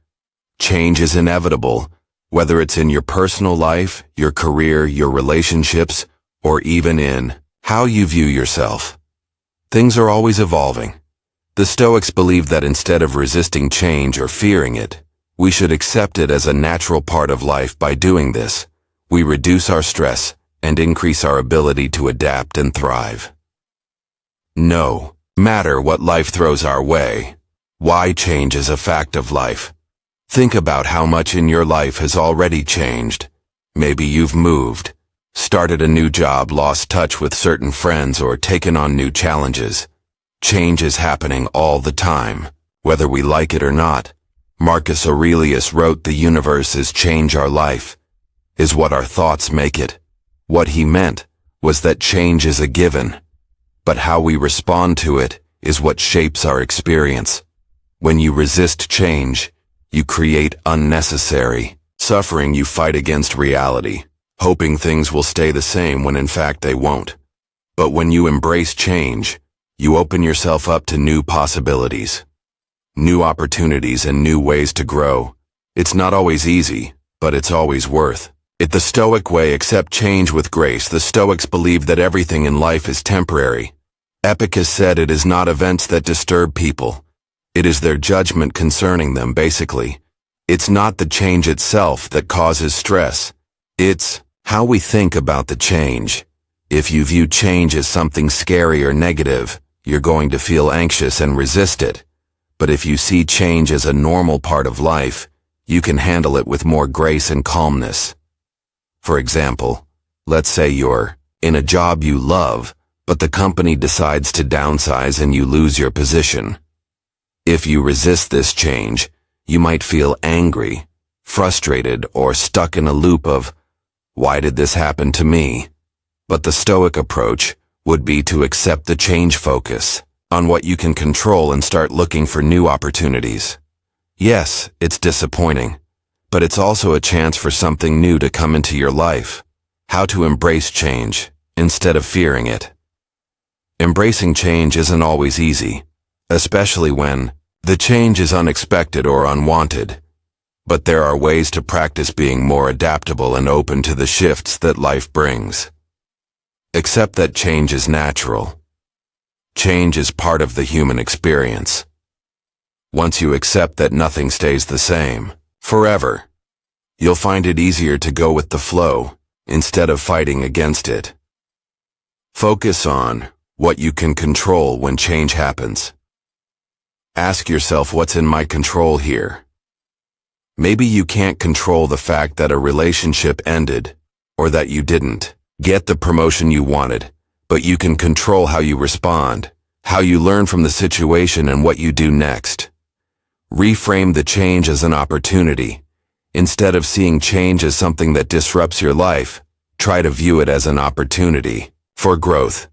Change is inevitable, whether it's in your personal life, your career, your relationships, or even in how you view yourself. Things are always evolving. The Stoics believe that instead of resisting change or fearing it, we should accept it as a natural part of life. By doing this, we reduce our stress and increase our ability to adapt and thrive. No matter what life throws our way, why change is a fact of life. Think about how much in your life has already changed. Maybe you've moved, started a new job, lost touch with certain friends, or taken on new challenges. Change is happening all the time, whether we like it or not. Marcus Aurelius wrote, "The universe is change. Our life is what our thoughts make it." What he meant was that change is a given, but how we respond to it is what shapes our experience. When you resist change, you create unnecessary suffering. You fight against reality, hoping things will stay the same when in fact they won't. But when you embrace change, you open yourself up to new possibilities, new opportunities, and new ways to grow. It's not always easy, but it's always worth it. The Stoic way: accept change with grace. The Stoics believe that everything in life is temporary. Epictetus said it is not events that disturb people, it is their judgment concerning them. Basically, it's not the change itself that causes stress. It's how we think about the change. If you view change as something scary or negative, you're going to feel anxious and resist it. But if you see change as a normal part of life, you can handle it with more grace and calmness. For example, let's say you're in a job you love, but the company decides to downsize and you lose your position. If you resist this change, you might feel angry, frustrated, or stuck in a loop of, "Why did this happen to me?" But the Stoic approach would be to accept the change, focus on what you can control, and start looking for new opportunities. Yes, it's disappointing, but it's also a chance for something new to come into your life. How to embrace change instead of fearing it. Embracing change isn't always easy, especially when the change is unexpected or unwanted. But there are ways to practice being more adaptable and open to the shifts that life brings. Accept that change is natural. Change is part of the human experience. Once you accept that nothing stays the same forever, you'll find it easier to go with the flow instead of fighting against it. Focus on what you can control when change happens. Ask yourself, what's in my control here? Maybe you can't control the fact that a relationship ended, or that you didn't get the promotion you wanted, but you can control how you respond, how you learn from the situation, and what you do next. Reframe the change as an opportunity. Instead of seeing change as something that disrupts your life, try to view it as an opportunity for growth.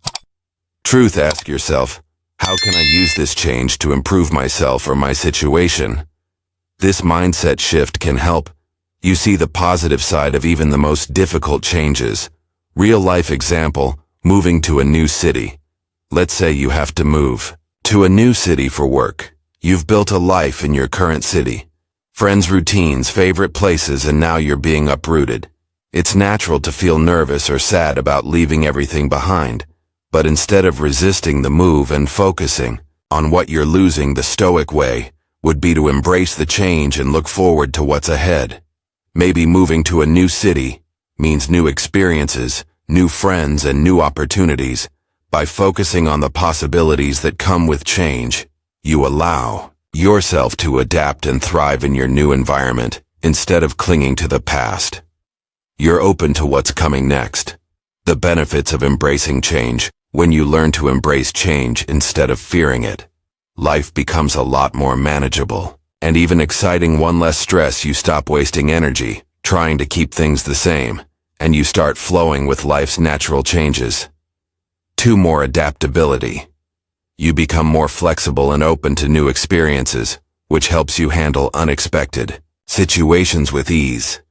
Truth, ask yourself, how can I use this change to improve myself or my situation? This mindset shift can help you see the positive side of even the most difficult changes. Real life example, moving to a new city. Let's say you have to move to a new city for work. You've built a life in your current city. Friends, routines, favorite places, and now you're being uprooted. It's natural to feel nervous or sad about leaving everything behind. But instead of resisting the move and focusing on what you're losing, the Stoic way would be to embrace the change and look forward to what's ahead. Maybe moving to a new city means new experiences, new friends, and new opportunities. By focusing on the possibilities that come with change, you allow yourself to adapt and thrive in your new environment instead of clinging to the past. You're open to what's coming next. The benefits of embracing change. When you learn to embrace change instead of fearing it, life becomes a lot more manageable and even exciting. One less stress. You stop wasting energy trying to keep things the same, and you start flowing with life's natural changes. 2. More adaptability. You become more flexible and open to new experiences, which helps you handle unexpected situations with ease.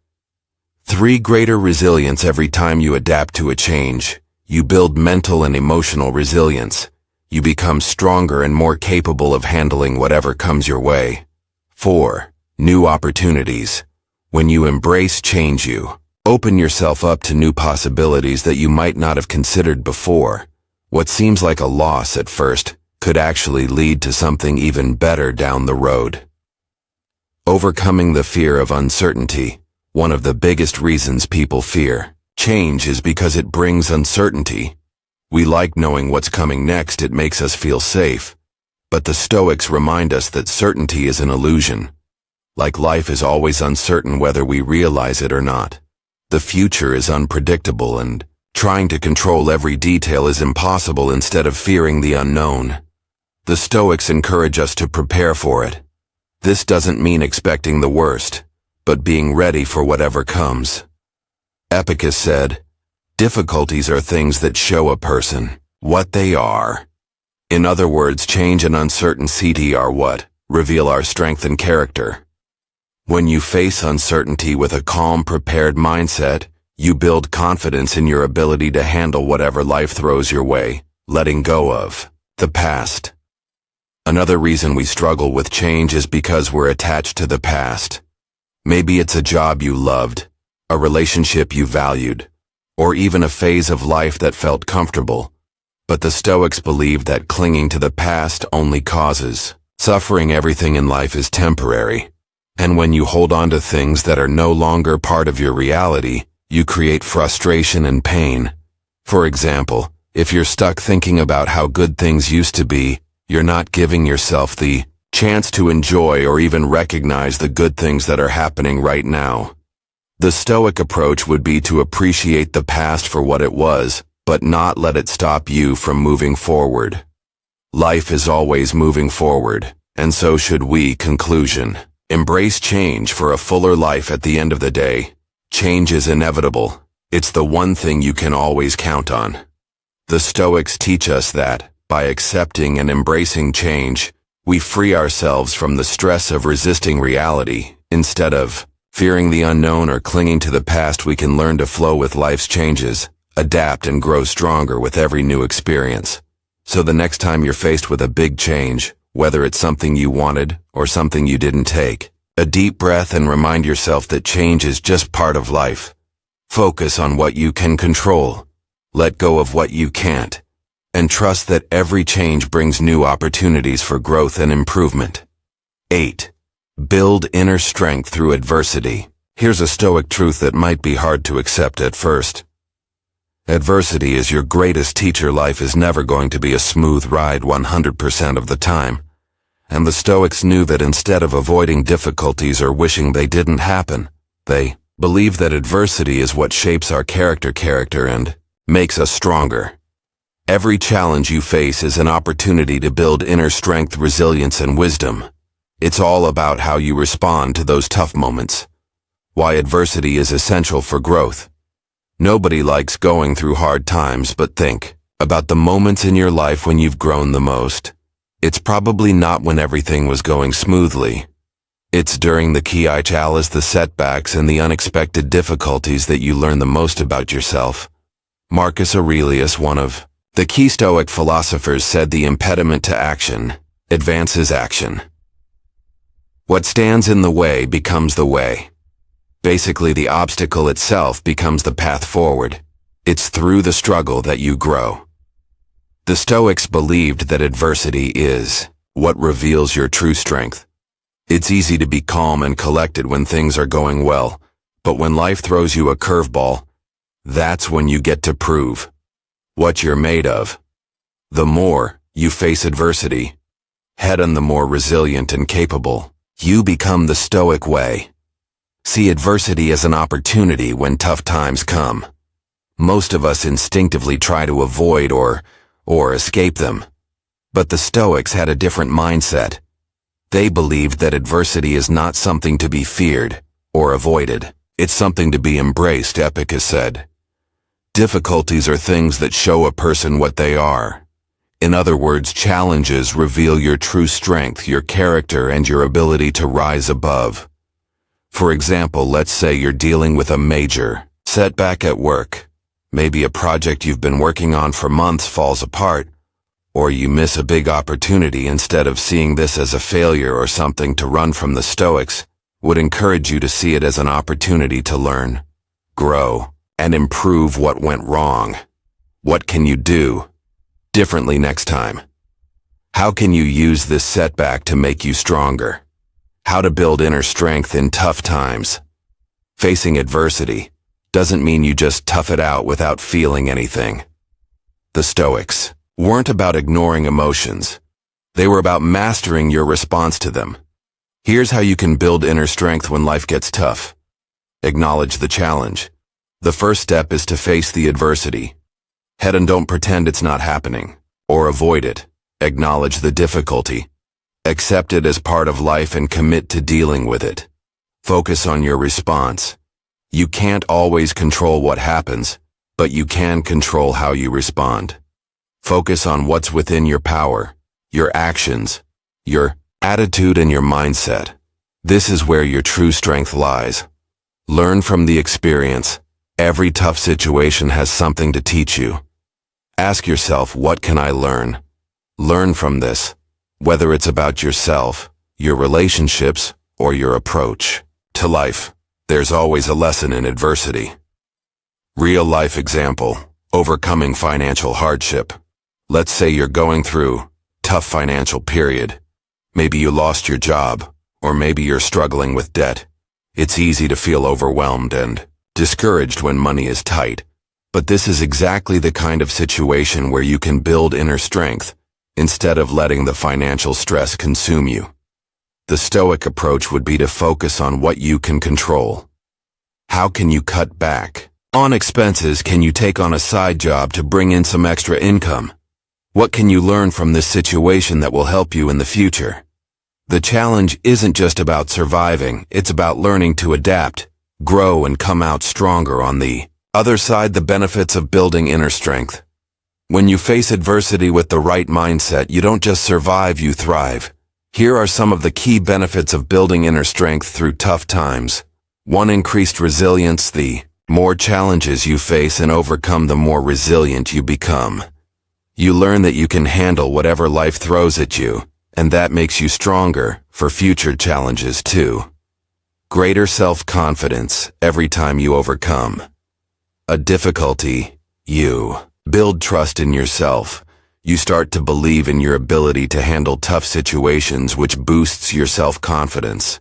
3. Greater resilience. Every time you adapt to a change, you build mental and emotional resilience. You become stronger and more capable of handling whatever comes your way. 4. New opportunities. When you embrace change, you open yourself up to new possibilities that you might not have considered before. What seems like a loss at first could actually lead to something even better down the road. Overcoming the fear of uncertainty. One of the biggest reasons people fear change is because it brings uncertainty. We like knowing what's coming next. It makes us feel safe. But the Stoics remind us that certainty is an illusion. Like life is always uncertain whether we realize it or not. The future is unpredictable, and trying to control every detail is impossible. Instead of fearing the unknown, the Stoics encourage us to prepare for it. This doesn't mean expecting the worst, but being ready for whatever comes. Epicus said, "Difficulties are things that show a person what they are." In other words, change and uncertainty are what reveal our strength and character. When you face uncertainty with a calm, prepared mindset, you build confidence in your ability to handle whatever life throws your way, letting go of the past. Another reason we struggle with change is because we're attached to the past. Maybe it's a job you loved, a relationship you valued, or even a phase of life that felt comfortable. But the Stoics believe that clinging to the past only causes suffering. Everything in life is temporary, and when you hold on to things that are no longer part of your reality, you create frustration and pain. For example, if you're stuck thinking about how good things used to be, you're not giving yourself the chance to enjoy or even recognize the good things that are happening right now. The Stoic approach would be to appreciate the past for what it was, but not let it stop you from moving forward. Life is always moving forward, and so should we. Conclusion. Embrace change for a fuller life. At the end of the day, change is inevitable. It's the one thing you can always count on. The Stoics teach us that, by accepting and embracing change, we free ourselves from the stress of resisting reality. Instead of fearing the unknown or clinging to the past, we can learn to flow with life's changes, adapt, and grow stronger with every new experience. So the next time you're faced with a big change, whether it's something you wanted or something you didn't take, a deep breath and remind yourself that change is just part of life. Focus on what you can control, let go of what you can't, and trust that every change brings new opportunities for growth and improvement. 8. Build inner strength through adversity. Here's a Stoic truth that might be hard to accept at first. Adversity is your greatest teacher. Life is never going to be a smooth ride 100% of the time. And the Stoics knew that instead of avoiding difficulties or wishing they didn't happen, they believe that adversity is what shapes our character and makes us stronger. Every challenge you face is an opportunity to build inner strength, resilience, and wisdom. It's all about how you respond to those tough moments. Why adversity is essential for growth. Nobody likes going through hard times, but think about the moments in your life when you've grown the most. It's probably not when everything was going smoothly. It's during the clichés, the setbacks, and the unexpected difficulties that you learn the most about yourself. Marcus Aurelius, one of the key Stoic philosophers, said the impediment to action advances action. What stands in the way becomes the way. Basically, the obstacle itself becomes the path forward. It's through the struggle that you grow. The Stoics believed that adversity is what reveals your true strength. It's easy to be calm and collected when things are going well, but when life throws you a curveball, that's when you get to prove what you're made of. The more you face adversity, head on, the more resilient and capable you become. The Stoic way: see adversity as an opportunity when tough times come. Most of us instinctively try to avoid or escape them. But the Stoics had a different mindset. They believed that adversity is not something to be feared or avoided. It's something to be embraced. Epictetus said, "Difficulties are things that show a person what they are." In other words, challenges reveal your true strength, your character, and your ability to rise above. For example, let's say you're dealing with a major setback at work. Maybe a project you've been working on for months falls apart, or you miss a big opportunity. Instead of seeing this as a failure or something to run from, the Stoics would encourage you to see it as an opportunity to learn, grow, and improve. What went wrong? What can you do differently next time? How can you use this setback to make you stronger? How to build inner strength in tough times. Facing adversity doesn't mean you just tough it out without feeling anything. The Stoics weren't about ignoring emotions. They were about mastering your response to them. Here's how you can build inner strength when life gets tough. Acknowledge the challenge. The first step is to face the adversity. Head on, don't pretend it's not happening or avoid it. Acknowledge the difficulty. Accept it as part of life and commit to dealing with it. Focus on your response. You can't always control what happens, but you can control how you respond. Focus on what's within your power, your actions, your attitude, and your mindset. This is where your true strength lies. Learn from the experience. Every tough situation has something to teach you. Ask yourself, what can I learn? Learn from this, whether it's about yourself, your relationships, or your approach to life. There's always a lesson in adversity. Real life example: overcoming financial hardship. Let's say you're going through tough financial period. Maybe you lost your job, or maybe you're struggling with debt. It's easy to feel overwhelmed and discouraged when money is tight. But this is exactly the kind of situation where you can build inner strength instead of letting the financial stress consume you. The Stoic approach would be to focus on what you can control. How can you cut back on expenses? Can you take on a side job to bring in some extra income? What can you learn from this situation that will help you in the future? The challenge isn't just about surviving, it's about learning to adapt, grow, and come out stronger on the other side. The benefits of building inner strength. When you face adversity with the right mindset, you don't just survive, you thrive. Here are some of the key benefits of building inner strength through tough times. 1. Increased resilience. The more challenges you face and overcome, the more resilient you become. You learn that you can handle whatever life throws at you, and that makes you stronger for future challenges too. Greater self-confidence. Every time you overcome a difficulty, you build trust in yourself. You start to believe in your ability to handle tough situations, which boosts your self-confidence.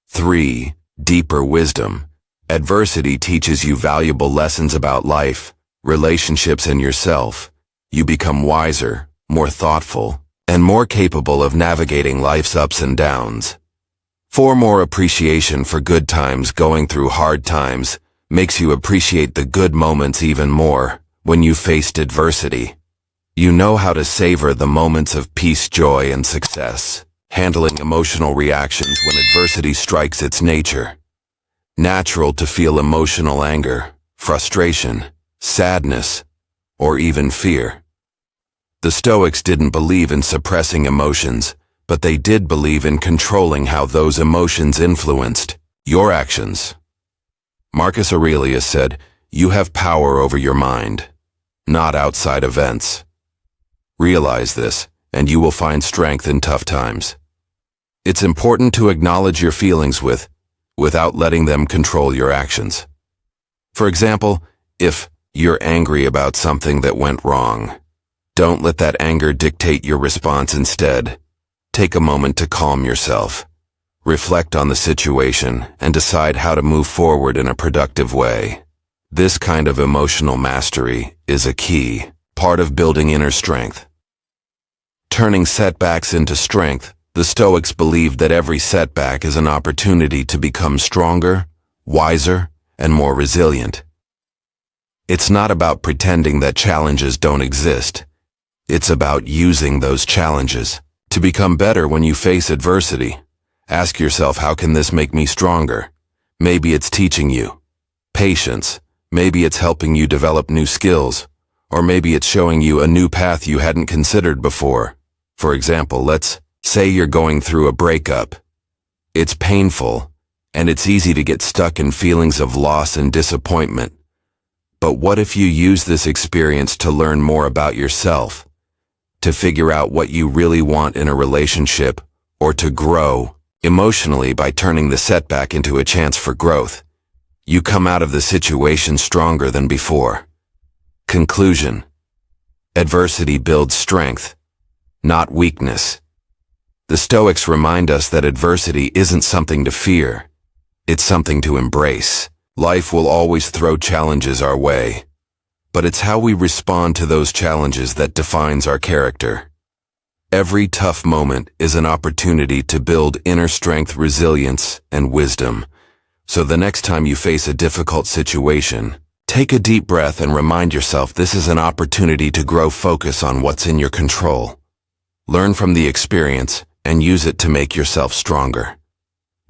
3. Deeper wisdom. Adversity teaches you valuable lessons about life, relationships, and yourself. You become wiser, more thoughtful, and more capable of navigating life's ups and downs. 4. More appreciation for good times. Going through hard times makes you appreciate the good moments even more. When you faced adversity, you know how to savor the moments of peace, joy, and success. Handling emotional reactions. When adversity strikes, its nature natural to feel emotional anger, frustration, sadness, or even fear. The Stoics didn't believe in suppressing emotions, but they did believe in controlling how those emotions influenced your actions. Marcus Aurelius said, "You have power over your mind, not outside events." Realize this, and you will find strength in tough times. It's important to acknowledge your feelings without letting them control your actions. For example, if you're angry about something that went wrong, don't let that anger dictate your response. Instead, take a moment to calm yourself, reflect on the situation, and decide how to move forward in a productive way. This kind of emotional mastery is a key part of building inner strength. Turning setbacks into strength, the Stoics believed that every setback is an opportunity to become stronger, wiser, and more resilient. It's not about pretending that challenges don't exist. It's about using those challenges to become better when you face adversity. Ask yourself, how can this make me stronger? Maybe it's teaching you patience. Maybe it's helping you develop new skills. Or maybe it's showing you a new path you hadn't considered before. For example, let's say you're going through a breakup. It's painful, and it's easy to get stuck in feelings of loss and disappointment. But what if you use this experience to learn more about yourself, to figure out what you really want in a relationship, or to grow emotionally by turning the setback into a chance for growth? You come out of the situation stronger than before. Conclusion: adversity builds strength, not weakness. The Stoics remind us that adversity isn't something to fear. It's something to embrace. Life will always throw challenges our way, but it's how we respond to those challenges that defines our character. Every tough moment is an opportunity to build inner strength, resilience, and wisdom. So the next time you face a difficult situation, take a deep breath and remind yourself this is an opportunity to grow. Focus on what's in your control. Learn from the experience and use it to make yourself stronger.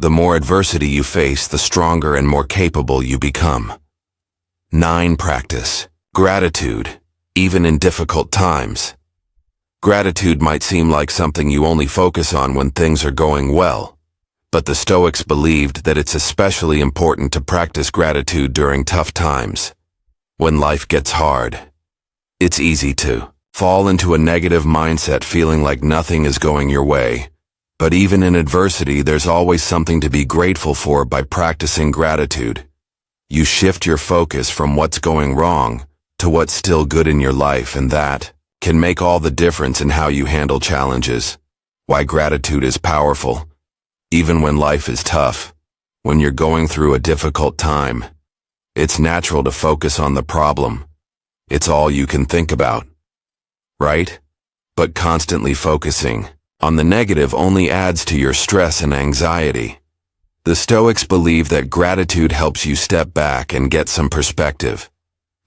The more adversity you face, the stronger and more capable you become. 9. Practice gratitude, even in difficult times. Gratitude might seem like something you only focus on when things are going well, but the Stoics believed that it's especially important to practice gratitude during tough times. When life gets hard, it's easy to fall into a negative mindset, feeling like nothing is going your way. But even in adversity, there's always something to be grateful for. By practicing gratitude, you shift your focus from what's going wrong to what's still good in your life, and that can make all the difference in how you handle challenges. Why gratitude is powerful. Even when life is tough, when you're going through a difficult time, it's natural to focus on the problem. It's all you can think about, right? But constantly focusing on the negative only adds to your stress and anxiety. The Stoics believe that gratitude helps you step back and get some perspective.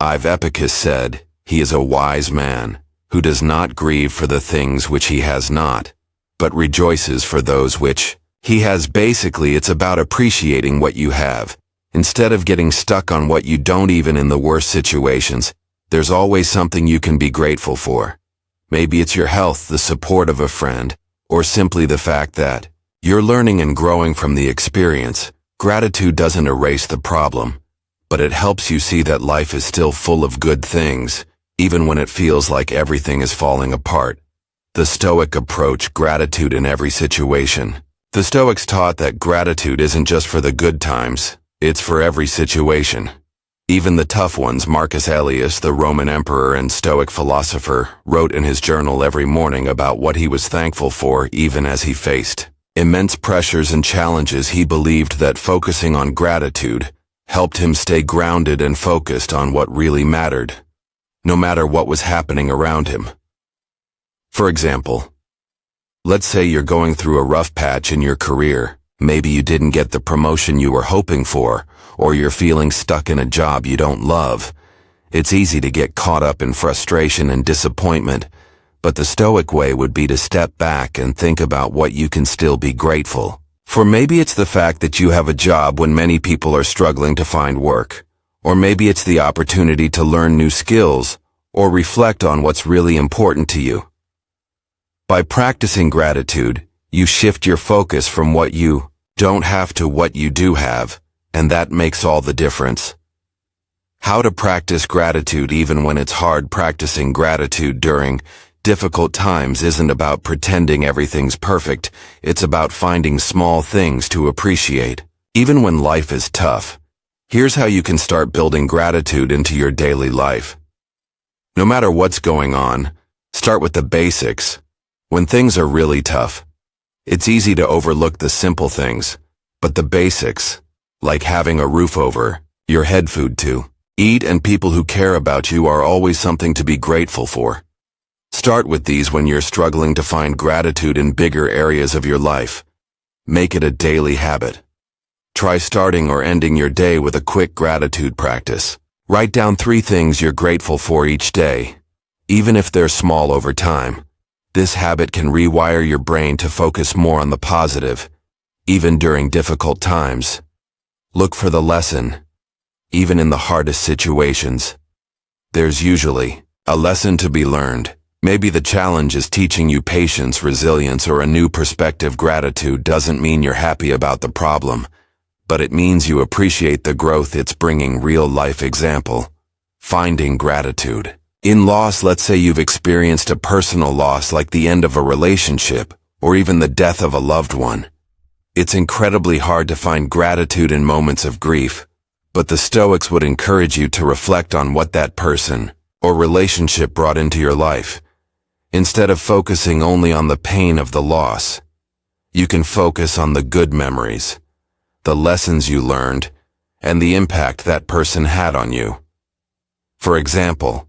Epictetus said, "He is a wise man who does not grieve for the things which he has not, but rejoices for those which he has." Basically, it's about appreciating what you have, instead of getting stuck on what you don't. Even in the worst situations, there's always something you can be grateful for. Maybe it's your health, the support of a friend, or simply the fact that you're learning and growing from the experience. Gratitude doesn't erase the problem, but it helps you see that life is still full of good things, even when it feels like everything is falling apart. The Stoic approach gratitude in every situation. The Stoics taught that gratitude isn't just for the good times, it's for every situation. Even the tough ones. Marcus Aurelius, the Roman emperor and Stoic philosopher, wrote in his journal every morning about what he was thankful for. Even as he faced immense pressures and challenges, he believed that focusing on gratitude helped him stay grounded and focused on what really mattered, no matter what was happening around him. For example, let's say you're going through a rough patch in your career. Maybe you didn't get the promotion you were hoping for, or you're feeling stuck in a job you don't love. It's easy to get caught up in frustration and disappointment, but the Stoic way would be to step back and think about what you can still be grateful for. Maybe it's the fact that you have a job when many people are struggling to find work, Or maybe it's the opportunity to learn new skills or reflect on what's really important to you. By practicing gratitude, you shift your focus from what you don't have to what you do have, and that makes all the difference. How to practice gratitude even when it's hard. Practicing gratitude during difficult times isn't about pretending everything's perfect. It's about finding small things to appreciate. Even when life is tough, here's how you can start building gratitude into your daily life. No matter what's going on, start with the basics. When things are really tough, it's easy to overlook the simple things, but the basics, like having a roof over your head, food to eat, and people who care about you are always something to be grateful for. Start with these when you're struggling to find gratitude in bigger areas of your life. Make it a daily habit. Try starting or ending your day with a quick gratitude practice. Write down 3 things you're grateful for each day, even if they're small over time. This habit can rewire your brain to focus more on the positive, even during difficult times. Look for the lesson. Even in the hardest situations, there's usually a lesson to be learned. Maybe the challenge is teaching you patience, resilience, or a new perspective. Gratitude doesn't mean you're happy about the problem, but it means you appreciate the growth it's bringing. Real-life example. Finding gratitude in loss. Let's say you've experienced a personal loss like the end of a relationship, or even the death of a loved one. It's incredibly hard to find gratitude in moments of grief, but the Stoics would encourage you to reflect on what that person or relationship brought into your life. Instead of focusing only on the pain of the loss, you can focus on the good memories, the lessons you learned, and the impact that person had on you. For example,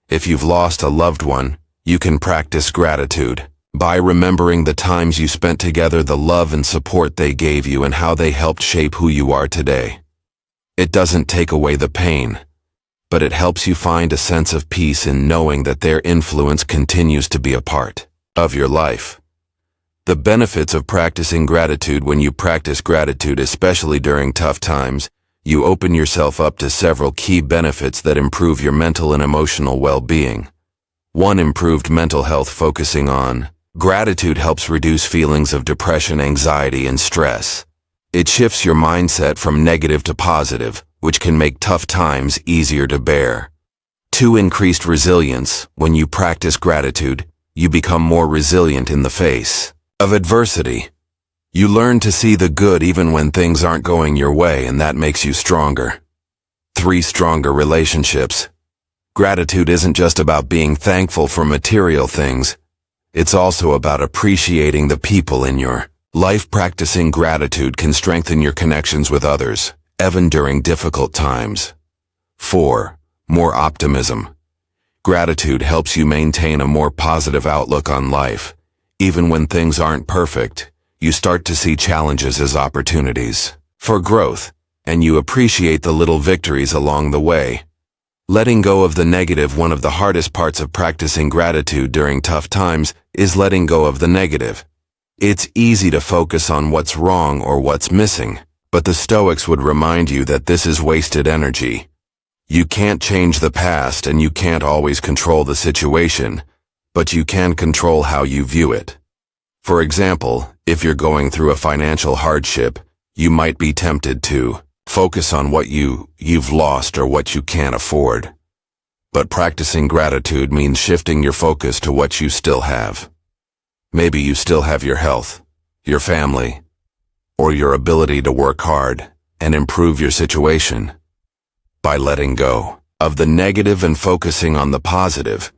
if you've lost a loved one, you can practice gratitude by remembering the times you spent together, the love and support they gave you, and how they helped shape who you are today. It doesn't take away the pain, but it helps you find a sense of peace in knowing that their influence continues to be a part of your life. The benefits of practicing gratitude. When you practice gratitude, especially during tough times, you open yourself up to several key benefits that improve your mental and emotional well-being. 1. Improved mental health. Focusing on gratitude helps reduce feelings of depression, anxiety, and stress. It shifts your mindset from negative to positive, which can make tough times easier to bear. 2. Increased resilience. When you practice gratitude, you become more resilient in the face of adversity. You learn to see the good even when things aren't going your way, and that makes you stronger. 3. Stronger relationships. Gratitude isn't just about being thankful for material things. It's also about appreciating the people in your life. Practicing gratitude can strengthen your connections with others, even during difficult times. 4. More optimism. Gratitude helps you maintain a more positive outlook on life. Even when things aren't perfect, you start to see challenges as opportunities for growth, and you appreciate the little victories along the way. Letting go of the negative. One of the hardest parts of practicing gratitude during tough times is letting go of the negative. It's easy to focus on what's wrong or what's missing, but the Stoics would remind you that this is wasted energy. You can't change the past, and you can't always control the situation, but you can control how you view it. For example, if you're going through a financial hardship, you might be tempted to focus on what you've lost or what you can't afford. But practicing gratitude means shifting your focus to what you still have. Maybe you still have your health, your family, or your ability to work hard and improve your situation. By letting go of the negative and focusing on the positive,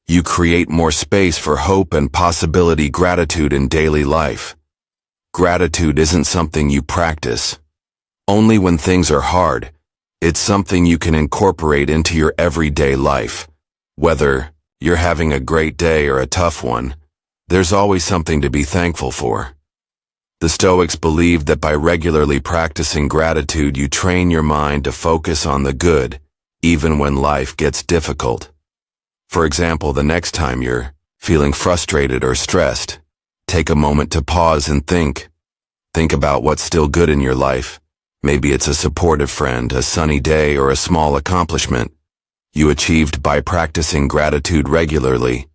you create more space for hope and possibility. Gratitude in daily life. Gratitude isn't something you practice only when things are hard. It's something you can incorporate into your everyday life. Whether you're having a great day or a tough one, there's always something to be thankful for. The Stoics believed that by regularly practicing gratitude, you train your mind to focus on the good, even when life gets difficult. For example, the next time you're feeling frustrated or stressed, take a moment to pause and think. Think about what's still good in your life. Maybe it's a supportive friend, a sunny day, or a small accomplishment you achieved by practicing gratitude regularly.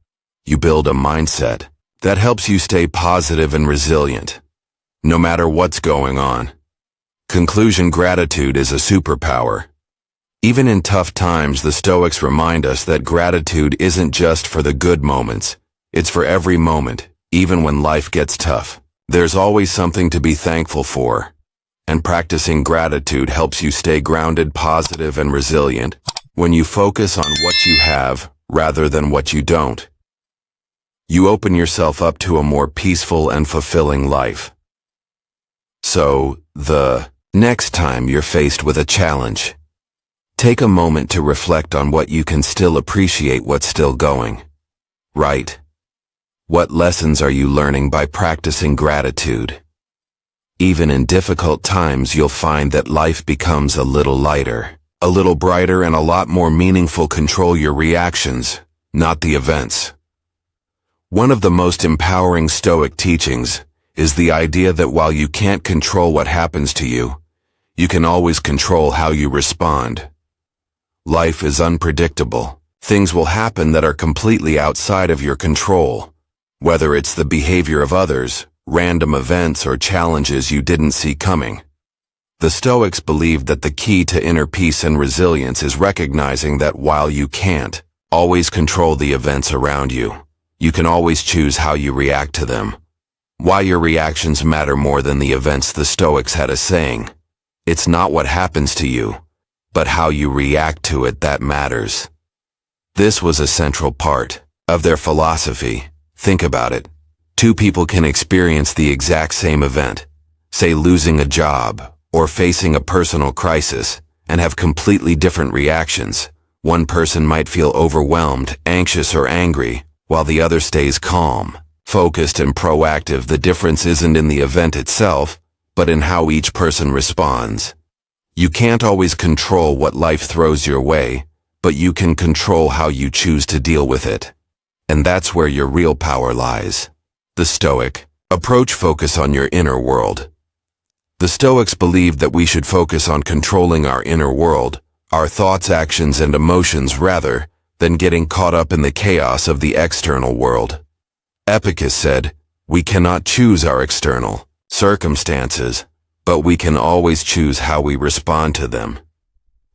You build a mindset that helps you stay positive and resilient, no matter what's going on. Conclusion: gratitude is a superpower. Even in tough times, the Stoics remind us that gratitude isn't just for the good moments, it's for every moment, even when life gets tough. There's always something to be thankful for, and practicing gratitude helps you stay grounded, positive, and resilient. When you focus on what you have rather than what you don't, you open yourself up to a more peaceful and fulfilling life. So, the next time you're faced with a challenge, take a moment to reflect on what you can still appreciate, what's still going right. What lessons are you learning by practicing gratitude? Even in difficult times, you'll find that life becomes a little lighter, a little brighter, and a lot more meaningful. Control your reactions, not the events. One of the most empowering Stoic teachings is the idea that while you can't control what happens to you, you can always control how you respond. Life is unpredictable. Things will happen that are completely outside of your control, whether it's the behavior of others, random events, or challenges you didn't see coming. The Stoics believed that the key to inner peace and resilience is recognizing that while you can't always control the events around you, you can always choose how you react to them. Why your reactions matter more than the events. The Stoics had a saying: it's not what happens to you, but how you react to it that matters. This was a central part of their philosophy. Think about it. Two people can experience the exact same event, say losing a job or facing a personal crisis, and have completely different reactions. One person might feel overwhelmed, anxious, or angry, while the other stays calm, focused, and proactive. The difference isn't in the event itself, but in how each person responds. You can't always control what life throws your way, but you can control how you choose to deal with it. And that's where your real power lies. The Stoic approach: focus on your inner world. The Stoics believed that we should focus on controlling our inner world, our thoughts, actions, and emotions, rather than getting caught up in the chaos of the external world. Epictetus said, "We cannot choose our external circumstances, but we can always choose how we respond to them."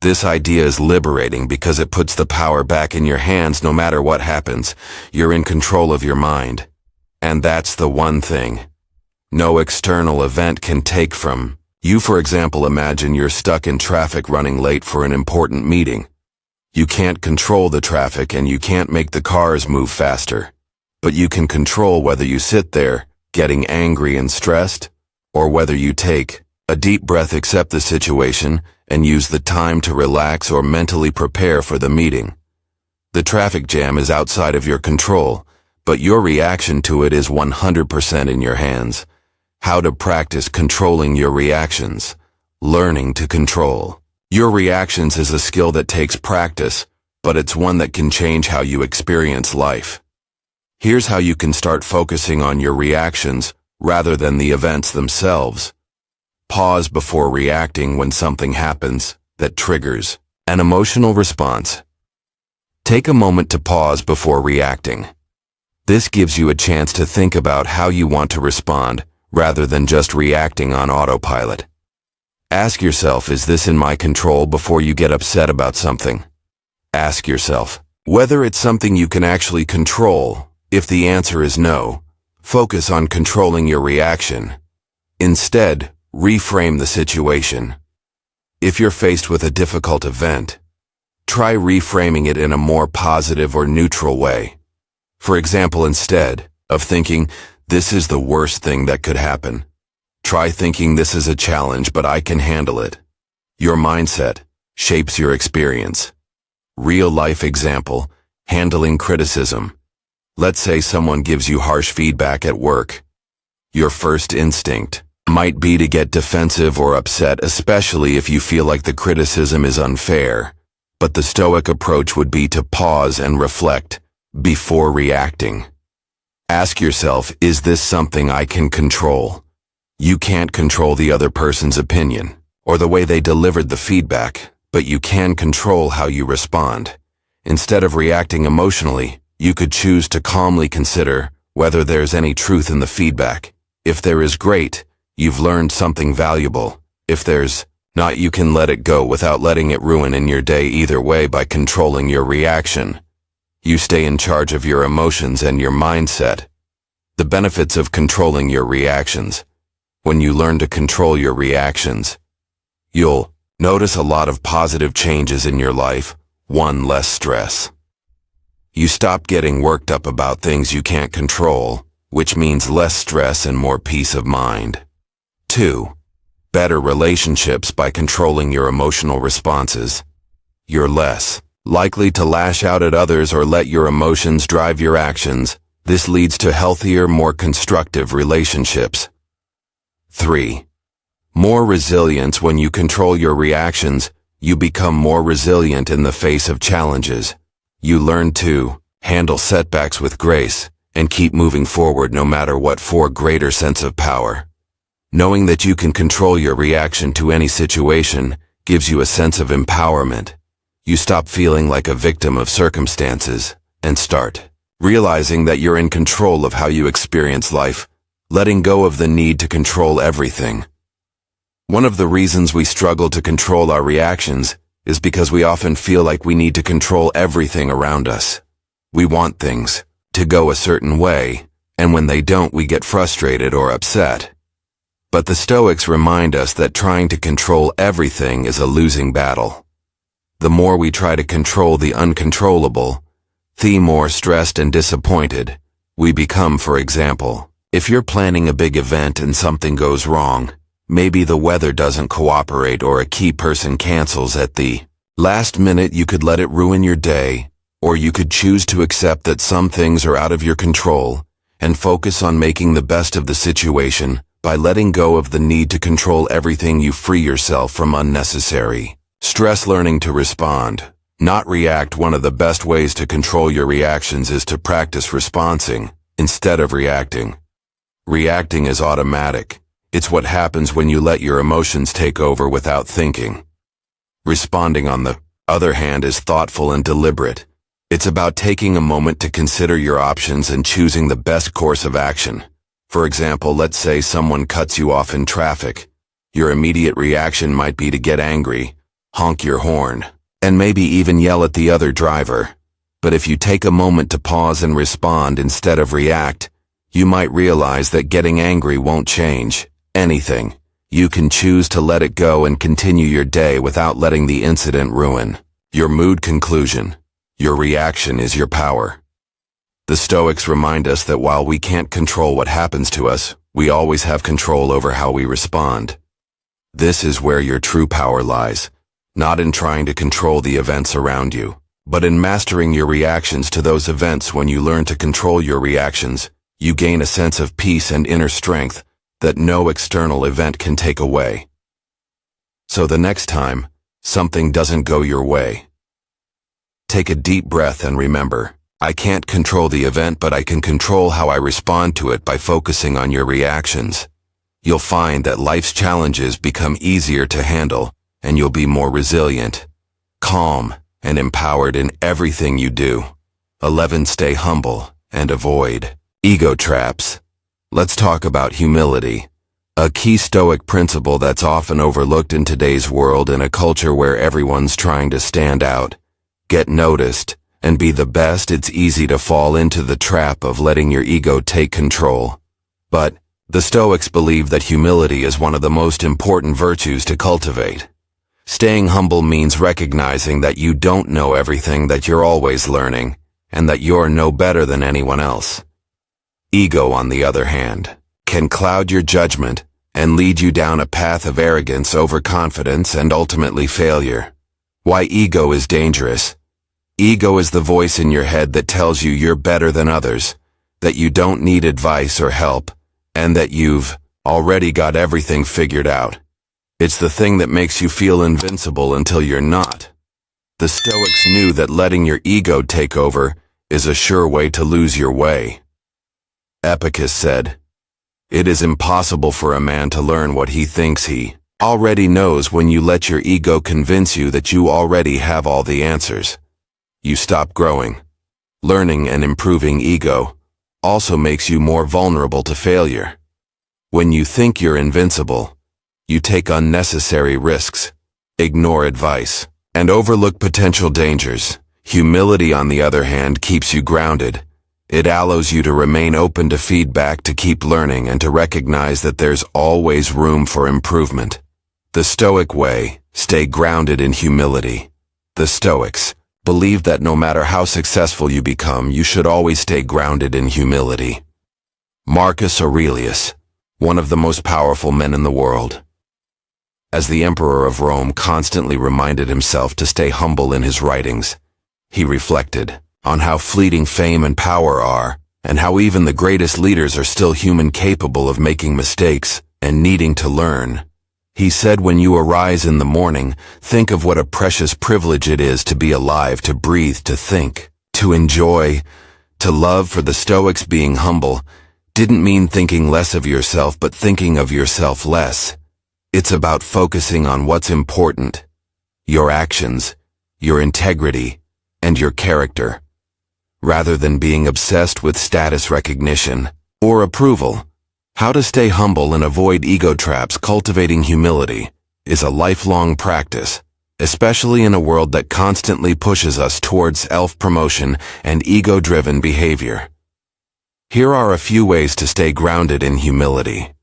This idea is liberating because it puts the power back in your hands. No matter what happens, you're in control of your mind. And that's the one thing no external event can take from you. For example, imagine you're stuck in traffic running late for an important meeting. You can't control the traffic and you can't make the cars move faster, but you can control whether you sit there getting angry and stressed, or whether you take a deep breath, accept the situation, and use the time to relax or mentally prepare for the meeting. The traffic jam is outside of your control, but your reaction to it is 100% in your hands. How to practice controlling your reactions. Learning to control your reactions is a skill that takes practice, but it's one that can change how you experience life. Here's how you can start focusing on your reactions rather than the events themselves. Pause before reacting when something happens that triggers an emotional response. Take a moment to pause before reacting. This gives you a chance to think about how you want to respond rather than just reacting on autopilot. Ask yourself, is this in my control, before you get upset about something? Ask yourself whether it's something you can actually control. If the answer is no, focus on controlling your reaction. Instead, reframe the situation. If you're faced with a difficult event, try reframing it in a more positive or neutral way. For example, instead of thinking, "This is the worst thing that could happen," try thinking, "This is a challenge, but I can handle it." Your mindset shapes your experience. Real-life example: handling criticism. Let's say someone gives you harsh feedback at work. Your first instinct might be to get defensive or upset, especially if you feel like the criticism is unfair. But the Stoic approach would be to pause and reflect before reacting. Ask yourself, is this something I can control? You can't control the other person's opinion, or the way they delivered the feedback, but you can control how you respond. Instead of reacting emotionally, you could choose to calmly consider whether there's any truth in the feedback. If there is, great, you've learned something valuable. If there's not, you can let it go without letting it ruin in your day either way by controlling your reaction. You stay in charge of your emotions and your mindset. The benefits of controlling your reactions. When you learn to control your reactions, you'll notice a lot of positive changes in your life. 1. Less stress. You stop getting worked up about things you can't control, which means less stress and more peace of mind. 2. Better relationships by controlling your emotional responses. You're less likely to lash out at others or let your emotions drive your actions. This leads to healthier, more constructive relationships. 3. More resilience. When you control your reactions, you become more resilient in the face of challenges. You learn to handle setbacks with grace and keep moving forward no matter what. 4. Greater sense of power. Knowing that you can control your reaction to any situation gives you a sense of empowerment. You stop feeling like a victim of circumstances and start realizing that you're in control of how you experience life, letting go of the need to control everything. One of the reasons we struggle to control our reactions is because we often feel like we need to control everything around us. We want things to go a certain way, and when they don't, we get frustrated or upset. But the Stoics remind us that trying to control everything is a losing battle. The more we try to control the uncontrollable, the more stressed and disappointed we become. For example, if you're planning a big event and something goes wrong, maybe the weather doesn't cooperate or a key person cancels at the last minute, you could let it ruin your day, or you could choose to accept that some things are out of your control and focus on making the best of the situation. By letting go of the need to control everything, you free yourself from unnecessary stress. Learning to respond, not react. One of the best ways to control your reactions is to practice responding instead of reacting. Reacting is automatic. It's what happens when you let your emotions take over without thinking. Responding, on the other hand, is thoughtful and deliberate. It's about taking a moment to consider your options and choosing the best course of action. For example, let's say someone cuts you off in traffic. Your immediate reaction might be to get angry, honk your horn, and maybe even yell at the other driver. But if you take a moment to pause and respond instead of react, you might realize that getting angry won't change anything. You can choose to let it go and continue your day without letting the incident ruin your mood. Conclusion: your reaction is your power. The Stoics remind us that while we can't control what happens to us, we always have control over how we respond. This is where your true power lies, not in trying to control the events around you, but in mastering your reactions to those events. When you learn to control your reactions, you gain a sense of peace and inner strength that no external event can take away. So the next time something doesn't go your way, take a deep breath and remember, I can't control the event, but I can control how I respond to it. By focusing on your reactions, you'll find that life's challenges become easier to handle, and you'll be more resilient, calm, and empowered in everything you do. 11. Stay humble and avoid ego traps. Let's talk about humility, a key Stoic principle that's often overlooked in today's world. In a culture where everyone's trying to stand out, get noticed, and be the best, it's easy to fall into the trap of letting your ego take control. But the Stoics believe that humility is one of the most important virtues to cultivate. Staying humble means recognizing that you don't know everything, that you're always learning, and that you're no better than anyone else. Ego, on the other hand, can cloud your judgment and lead you down a path of arrogance, overconfidence, and ultimately failure. Why ego is dangerous? Ego is the voice in your head that tells you you're better than others, that you don't need advice or help, and that you've already got everything figured out. It's the thing that makes you feel invincible until you're not. The Stoics knew that letting your ego take over is a sure way to lose your way. Epictetus said, "It is impossible for a man to learn what he thinks he already knows when you let your ego convince you that you already have all the answers. You stop growing. Learning and improving ego also makes you more vulnerable to failure. When you think you're invincible, you take unnecessary risks, ignore advice, and overlook potential dangers. Humility, on the other hand, keeps you grounded. It allows you to remain open to feedback, to keep learning, and to recognize that there's always room for improvement. The Stoic way: stay grounded in humility. The Stoics believe that no matter how successful you become, you should always stay grounded in humility. Marcus Aurelius, one of the most powerful men in the world, as the Emperor of Rome, constantly reminded himself to stay humble in his writings. He reflected on how fleeting fame and power are, and how even the greatest leaders are still human, capable of making mistakes and needing to learn. He said, "When you arise in the morning, think of what a precious privilege it is to be alive, to breathe, to think, to enjoy, to love." For the Stoics, being humble didn't mean thinking less of yourself, but thinking of yourself less. It's about focusing on what's important: your actions, your integrity, and your character, rather than being obsessed with status recognition or approval. How to stay humble and avoid ego traps. Cultivating humility is a lifelong practice, especially in a world that constantly pushes us towards self-promotion and ego-driven behavior. Here are a few ways to stay grounded in humility.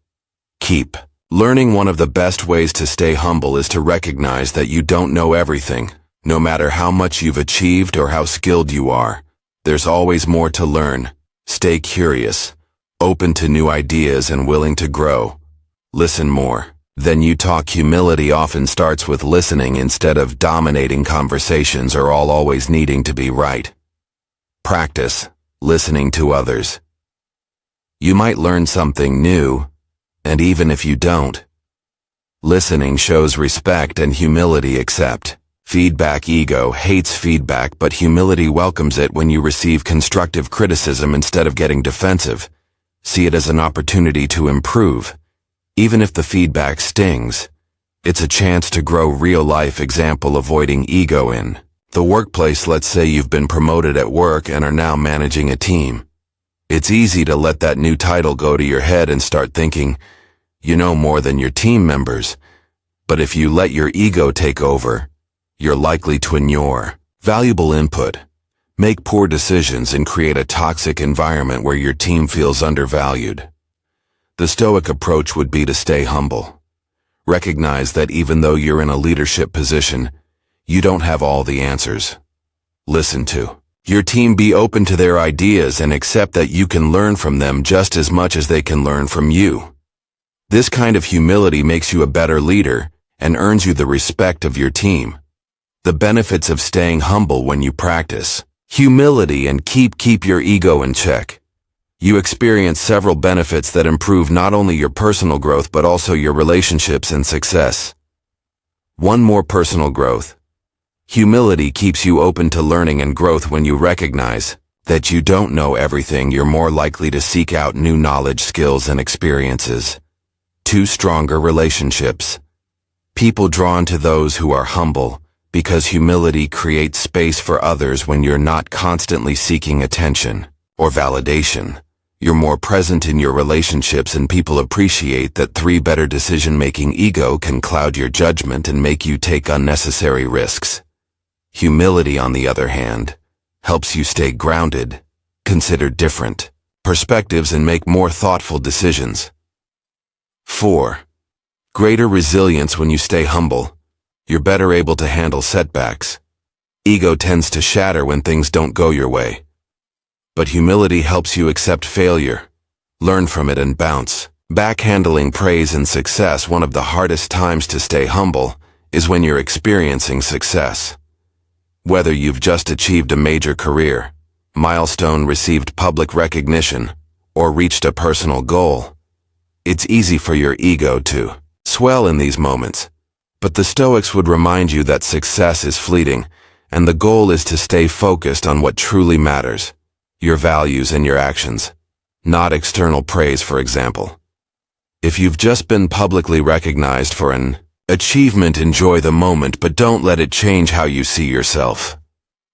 Keep learning. One of the best ways to stay humble is to recognize that you don't know everything. No matter how much you've achieved or how skilled you are, there's always more to learn. Stay curious, open to new ideas, and willing to grow. Listen more than you talk. Humility often starts with listening instead of dominating conversations or always needing to be right. Practice listening to others. You might learn something new, and even if you don't, listening shows respect, and humility accepts feedback. Ego hates feedback, but humility welcomes it. When you receive constructive criticism, instead of getting defensive, see it as an opportunity to improve. Even if the feedback stings, it's a chance to grow. Real-life example: avoiding ego in the workplace. Let's say you've been promoted at work and are now managing a team. It's easy to let that new title go to your head and start thinking you know more than your team members. But if you let your ego take over, you're likely to ignore valuable input, make poor decisions, and create a toxic environment where your team feels undervalued. The Stoic approach would be to stay humble. Recognize that even though you're in a leadership position, you don't have all the answers. Listen to your team, be open to their ideas, and accept that you can learn from them just as much as they can learn from you. This kind of humility makes you a better leader and earns you the respect of your team. The benefits of staying humble: when you practice humility and keep your ego in check, you experience several benefits that improve not only your personal growth but also your relationships and success. 1. More personal growth. Humility keeps you open to learning and growth. When you recognize that you don't know everything, you're more likely to seek out new knowledge, skills, and experiences. 2. Stronger relationships. People drawn to those who are humble because humility creates space for others. When you're not constantly seeking attention or validation, you're more present in your relationships and people appreciate that. 3. Better decision-making. Ego can cloud your judgment and make you take unnecessary risks. Humility, on the other hand, helps you stay grounded, consider different perspectives, and make more thoughtful decisions. 4. Greater resilience. When you stay humble, you're better able to handle setbacks. Ego tends to shatter when things don't go your way. But humility helps you accept failure, learn from it, and bounce back. Handling praise and success. One of the hardest times to stay humble is when you're experiencing success. Whether you've just achieved a major career milestone, received public recognition, or reached a personal goal, it's easy for your ego to swell in these moments. But the Stoics would remind you that success is fleeting, and the goal is to stay focused on what truly matters: your values and your actions, not external praise. For example, if you've just been publicly recognized for an Achievement, enjoy the moment, but don't let it change how you see yourself.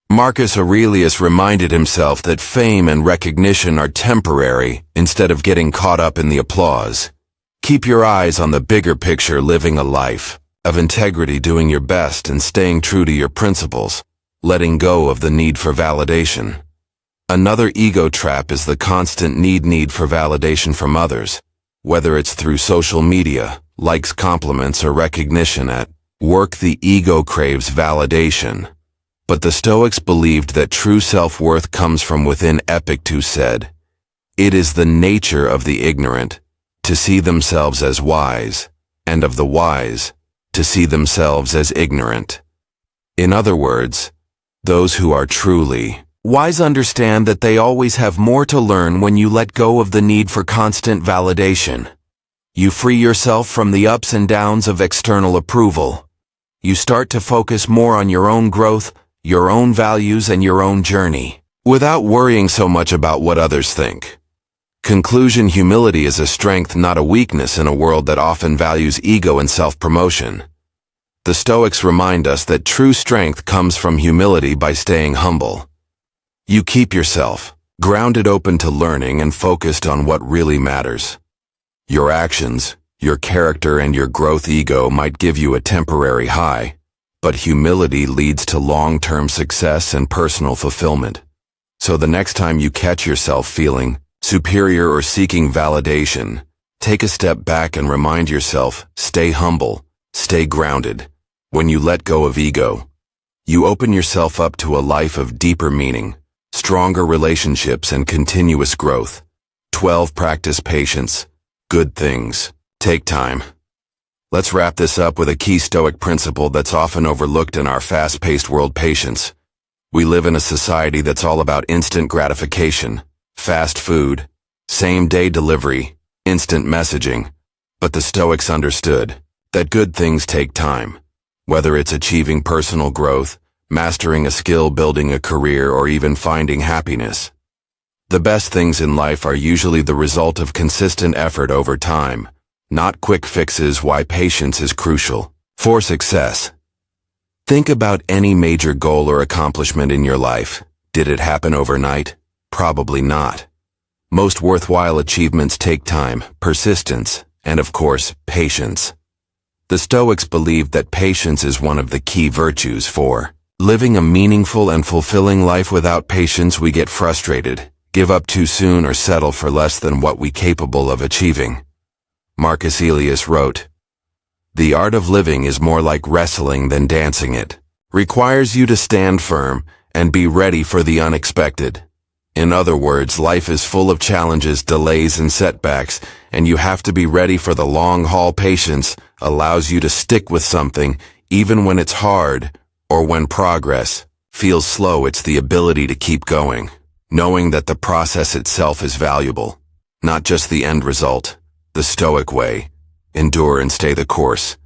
Marcus Aurelius reminded himself that fame and recognition are temporary instead of getting caught up in the applause. Keep your eyes on the bigger picture, living a life of integrity, doing your best and staying true to your principles, letting go of the need for validation. Another ego trap is the constant need for validation from others, whether it's through social media, likes, compliments, or recognition at work. The ego craves validation. But the Stoics believed that true self-worth comes from within. Epictetus said, "It is the nature of the ignorant to see themselves as wise, and of the wise to see themselves as ignorant." In other words, those who are truly wise understand that they always have more to learn. When you let go of the need for constant validation, you free yourself from the ups and downs of external approval. You start to focus more on your own growth, your own values, and your own journey, without worrying so much about what others think. Conclusion: humility is a strength, not a weakness, in a world that often values ego and self-promotion. The Stoics remind us that true strength comes from humility. By staying humble, you keep yourself grounded, open to learning, and focused on what really matters. Your actions, your character, and your growth. Ego might give you a temporary high, but humility leads to long-term success and personal fulfillment. So the next time you catch yourself feeling superior or seeking validation, take a step back and remind yourself, stay humble, stay grounded. When you let go of ego, you open yourself up to a life of deeper meaning, stronger relationships, and continuous growth. 12. Practice patience. Good things take time. Let's wrap this up with a key Stoic principle that's often overlooked in our fast-paced world: patience. We live in a society that's all about instant gratification, fast food, same-day delivery, instant messaging. But the Stoics understood that good things take time. Whether it's achieving personal growth, mastering a skill, building a career, or even finding happiness, the best things in life are usually the result of consistent effort over time, not quick fixes. Why patience is crucial for success. Think about any major goal or accomplishment in your life. Did it happen overnight? Probably not. Most worthwhile achievements take time, persistence, and of course, patience. The Stoics believed that patience is one of the key virtues for living a meaningful and fulfilling life. Without patience, we get frustrated, give up too soon, or settle for less than what we're capable of achieving. Marcus Aurelius wrote, "The art of living is more like wrestling than dancing. It requires you to stand firm and be ready for the unexpected." In other words, life is full of challenges, delays, and setbacks, and you have to be ready for the long haul. Patience allows you to stick with something even when it's hard or when progress feels slow. It's the ability to keep going, knowing that the process itself is valuable, not just the end result. The Stoic way: endure and stay the course.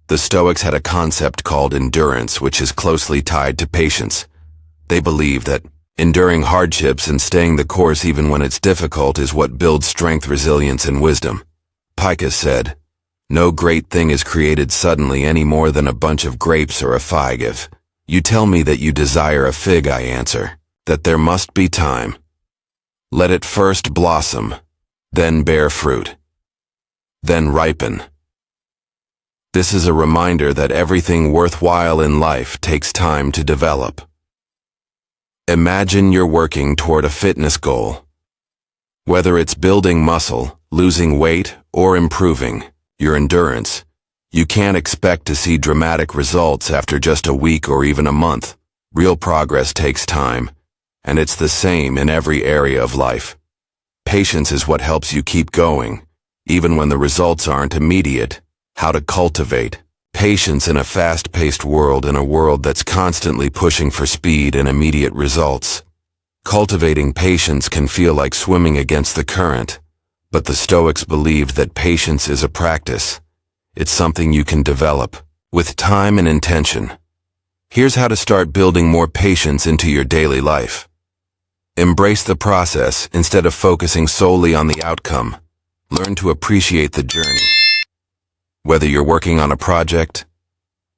The Stoics had a concept called endurance, which is closely tied to patience. They believe that enduring hardships and staying the course even when it's difficult is what builds strength, resilience, and wisdom. Picus said, "No great thing is created suddenly any more than a bunch of grapes or a fig. If you tell me that you desire a fig, I answer that there must be time. Let it first blossom, then bear fruit, then ripen." This is a reminder that everything worthwhile in life takes time to develop. Imagine you're working toward a fitness goal. Whether it's building muscle, losing weight, or improving your endurance, you can't expect to see dramatic results after just a week or even a month. Real progress takes time, and it's the same in every area of life. Patience is what helps you keep going, even when the results aren't immediate. How to cultivate patience in a fast-paced world, in a world that's constantly pushing for speed and immediate results. Cultivating patience can feel like swimming against the current, but the Stoics believed that patience is a practice. It's something you can develop with time and intention. Here's how to start building more patience into your daily life. Embrace the process instead of focusing solely on the outcome. Learn to appreciate the journey. Whether you're working on a project,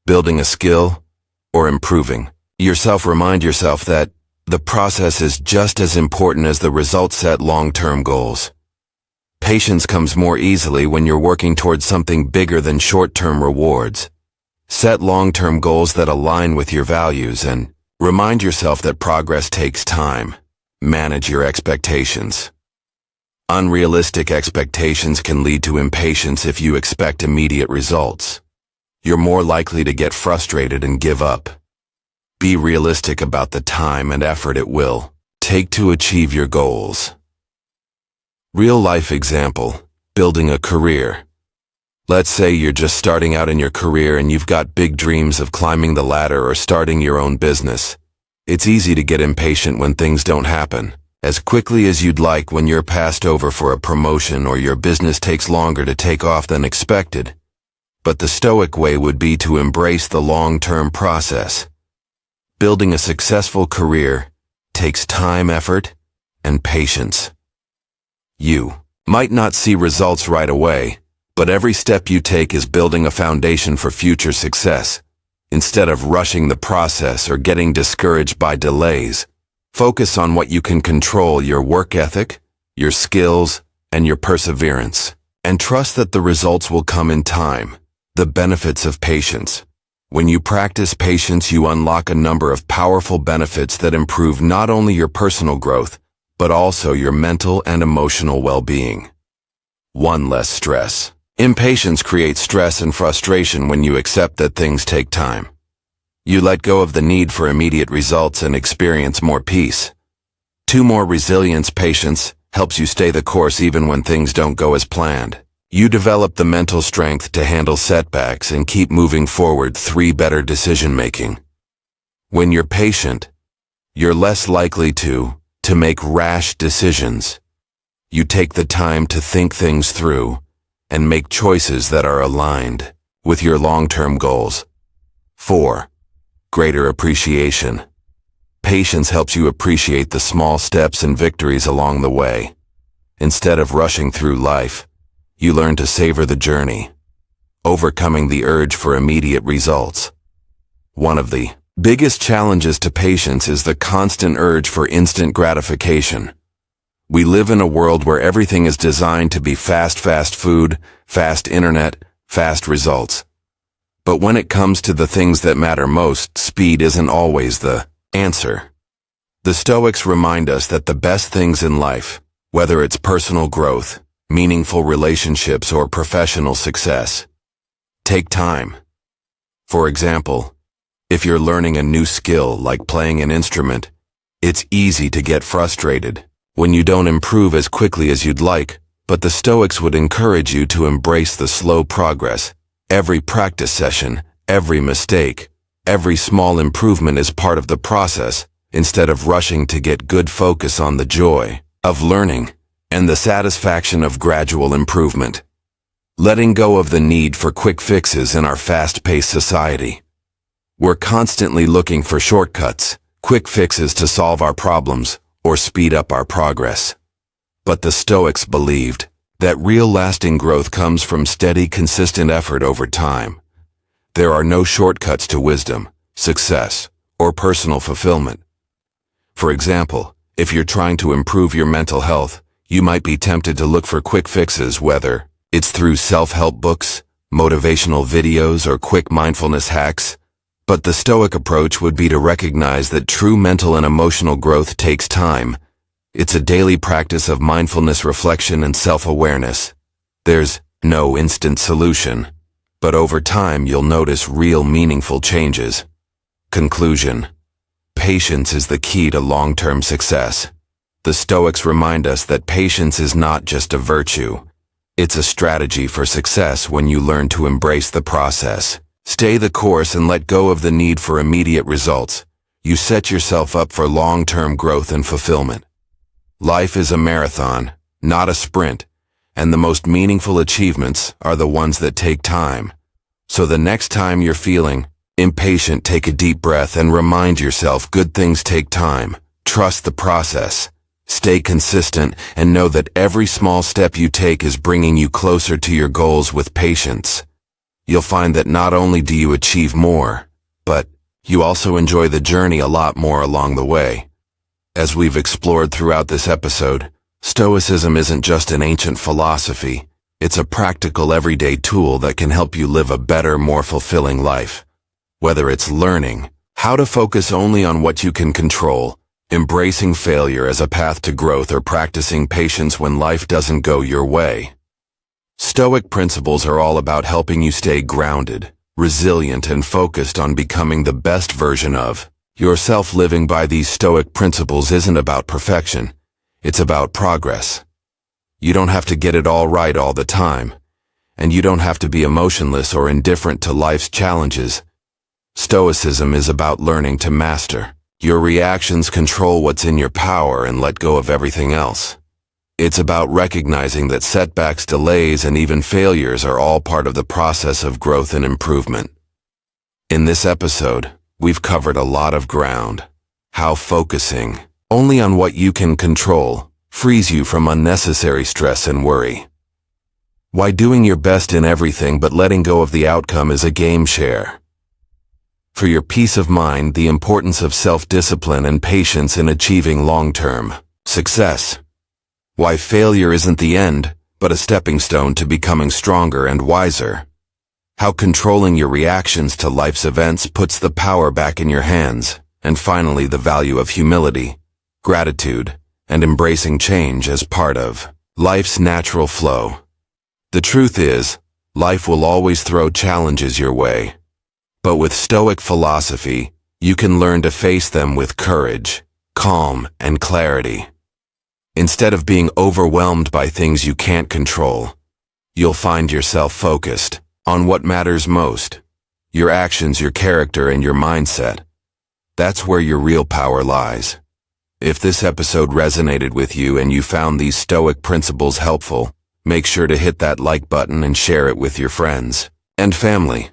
building a skill, or improving yourself, remind yourself that the process is just as important as the results. Set long-term goals. Patience comes more easily when you're working towards something bigger than short-term rewards. Set long-term goals that align with your values and remind yourself that progress takes time. Manage your expectations. Unrealistic expectations can lead to impatience. If you expect immediate results, you're more likely to get frustrated and give up. Be realistic about the time and effort it will take to achieve your goals. Real-life example: building a career. Let's say you're just starting out in your career and you've got big dreams of climbing the ladder or starting your own business. It's easy to get impatient when things don't happen as quickly as you'd like, when you're passed over for a promotion or your business takes longer to take off than expected. But the Stoic way would be to embrace the long-term process. Building a successful career takes time, effort, and patience. You might not see results right away, but every step you take is building a foundation for future success. Instead of rushing the process or getting discouraged by delays, focus on what you can control: your work ethic, your skills, and your perseverance. And trust that the results will come in time. The benefits of patience. When you practice patience, you unlock a number of powerful benefits that improve not only your personal growth, but also your mental and emotional well-being. 1. Less stress. Impatience creates stress and frustration when you accept that things take time. You let go of the need for immediate results and experience more peace. 2. More resilience. Patience helps you stay the course even when things don't go as planned. You develop the mental strength to handle setbacks and keep moving forward. 3. Better decision-making. When you're patient, you're less likely to make rash decisions. You take the time to think things through and make choices that are aligned with your long-term goals. 4. Greater appreciation. Patience helps you appreciate the small steps and victories along the way. Instead of rushing through life, you learn to savor the journey, overcoming the urge for immediate results. One of the biggest challenges to patience is the constant urge for instant gratification. We live in a world where everything is designed to be fast food, fast internet, fast results. But when it comes to the things that matter most, speed isn't always the answer. The Stoics remind us that the best things in life, whether it's personal growth, meaningful relationships, or professional success, take time. For example, if you're learning a new skill like playing an instrument, it's easy to get frustrated when you don't improve as quickly as you'd like, but the Stoics would encourage you to embrace the slow progress. Every practice session, every mistake, every small improvement is part of the process. Instead of rushing to get good, focus on the joy of learning and the satisfaction of gradual improvement. Letting go of the need for quick fixes in our fast-paced society. We're constantly looking for shortcuts, quick fixes to solve our problems or speed up our progress. But the Stoics believed that real lasting growth comes from steady, consistent effort over time. There are no shortcuts to wisdom, success, or personal fulfillment. For example, if you're trying to improve your mental health, you might be tempted to look for quick fixes, whether it's through self-help books, motivational videos, or quick mindfulness hacks. But the Stoic approach would be to recognize that true mental and emotional growth takes time. It's a daily practice of mindfulness, reflection, and self-awareness. There's no instant solution, but over time you'll notice real, meaningful changes. Conclusion: patience is the key to long-term success. The Stoics remind us that patience is not just a virtue. It's a strategy for success. When you learn to embrace the process, stay the course, and let go of the need for immediate results, you set yourself up for long-term growth and fulfillment. Life is a marathon, not a sprint, and the most meaningful achievements are the ones that take time. So the next time you're feeling impatient, take a deep breath and remind yourself good things take time. Trust the process. Stay consistent and know that every small step you take is bringing you closer to your goals. With patience, you'll find that not only do you achieve more, but you also enjoy the journey a lot more along the way. As we've explored throughout this episode, Stoicism isn't just an ancient philosophy, it's a practical everyday tool that can help you live a better, more fulfilling life. Whether it's learning how to focus only on what you can control, embracing failure as a path to growth, or practicing patience when life doesn't go your way, Stoic principles are all about helping you stay grounded, resilient, and focused on becoming the best version of yourself. Living by these Stoic principles isn't about perfection, it's about progress. You don't have to get it all right all the time, and you don't have to be emotionless or indifferent to life's challenges. Stoicism is about learning to master your reactions, control what's in your power, and let go of everything else. It's about recognizing that setbacks, delays, and even failures are all part of the process of growth and improvement. In this episode, we've covered a lot of ground. How focusing only on what you can control frees you from unnecessary stress and worry. Why doing your best in everything but letting go of the outcome is a game changer. For your peace of mind, the importance of self-discipline and patience in achieving long-term success. Why failure isn't the end, but a stepping stone to becoming stronger and wiser. How controlling your reactions to life's events puts the power back in your hands. And finally, the value of humility, gratitude, and embracing change as part of life's natural flow. The truth is, life will always throw challenges your way. But with Stoic philosophy, you can learn to face them with courage, calm, and clarity. Instead of being overwhelmed by things you can't control, you'll find yourself focused on what matters most: your actions, your character, and your mindset. That's where your real power lies. If this episode resonated with you and you found these Stoic principles helpful, make sure to hit that like button and share it with your friends and family.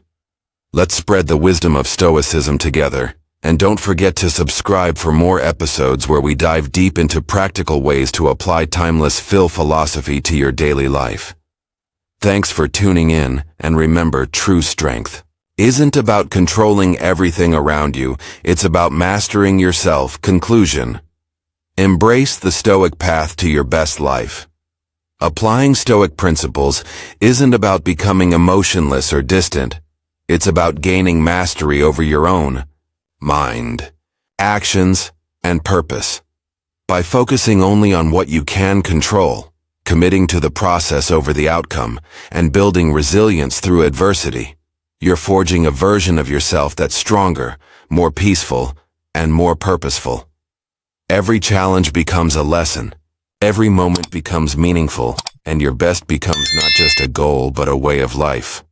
Let's spread the wisdom of Stoicism together. And don't forget to subscribe for more episodes where we dive deep into practical ways to apply timeless philosophy to your daily life. Thanks for tuning in, and remember, true strength isn't about controlling everything around you, it's about mastering yourself. Conclusion: embrace the Stoic path to your best life. Applying Stoic principles isn't about becoming emotionless or distant, it's about gaining mastery over your own mind, actions, and purpose. By focusing only on what you can control, committing to the process over the outcome, and building resilience through adversity, you're forging a version of yourself that's stronger, more peaceful, and more purposeful. Every challenge becomes a lesson, every moment becomes meaningful, and your best becomes not just a goal but a way of life.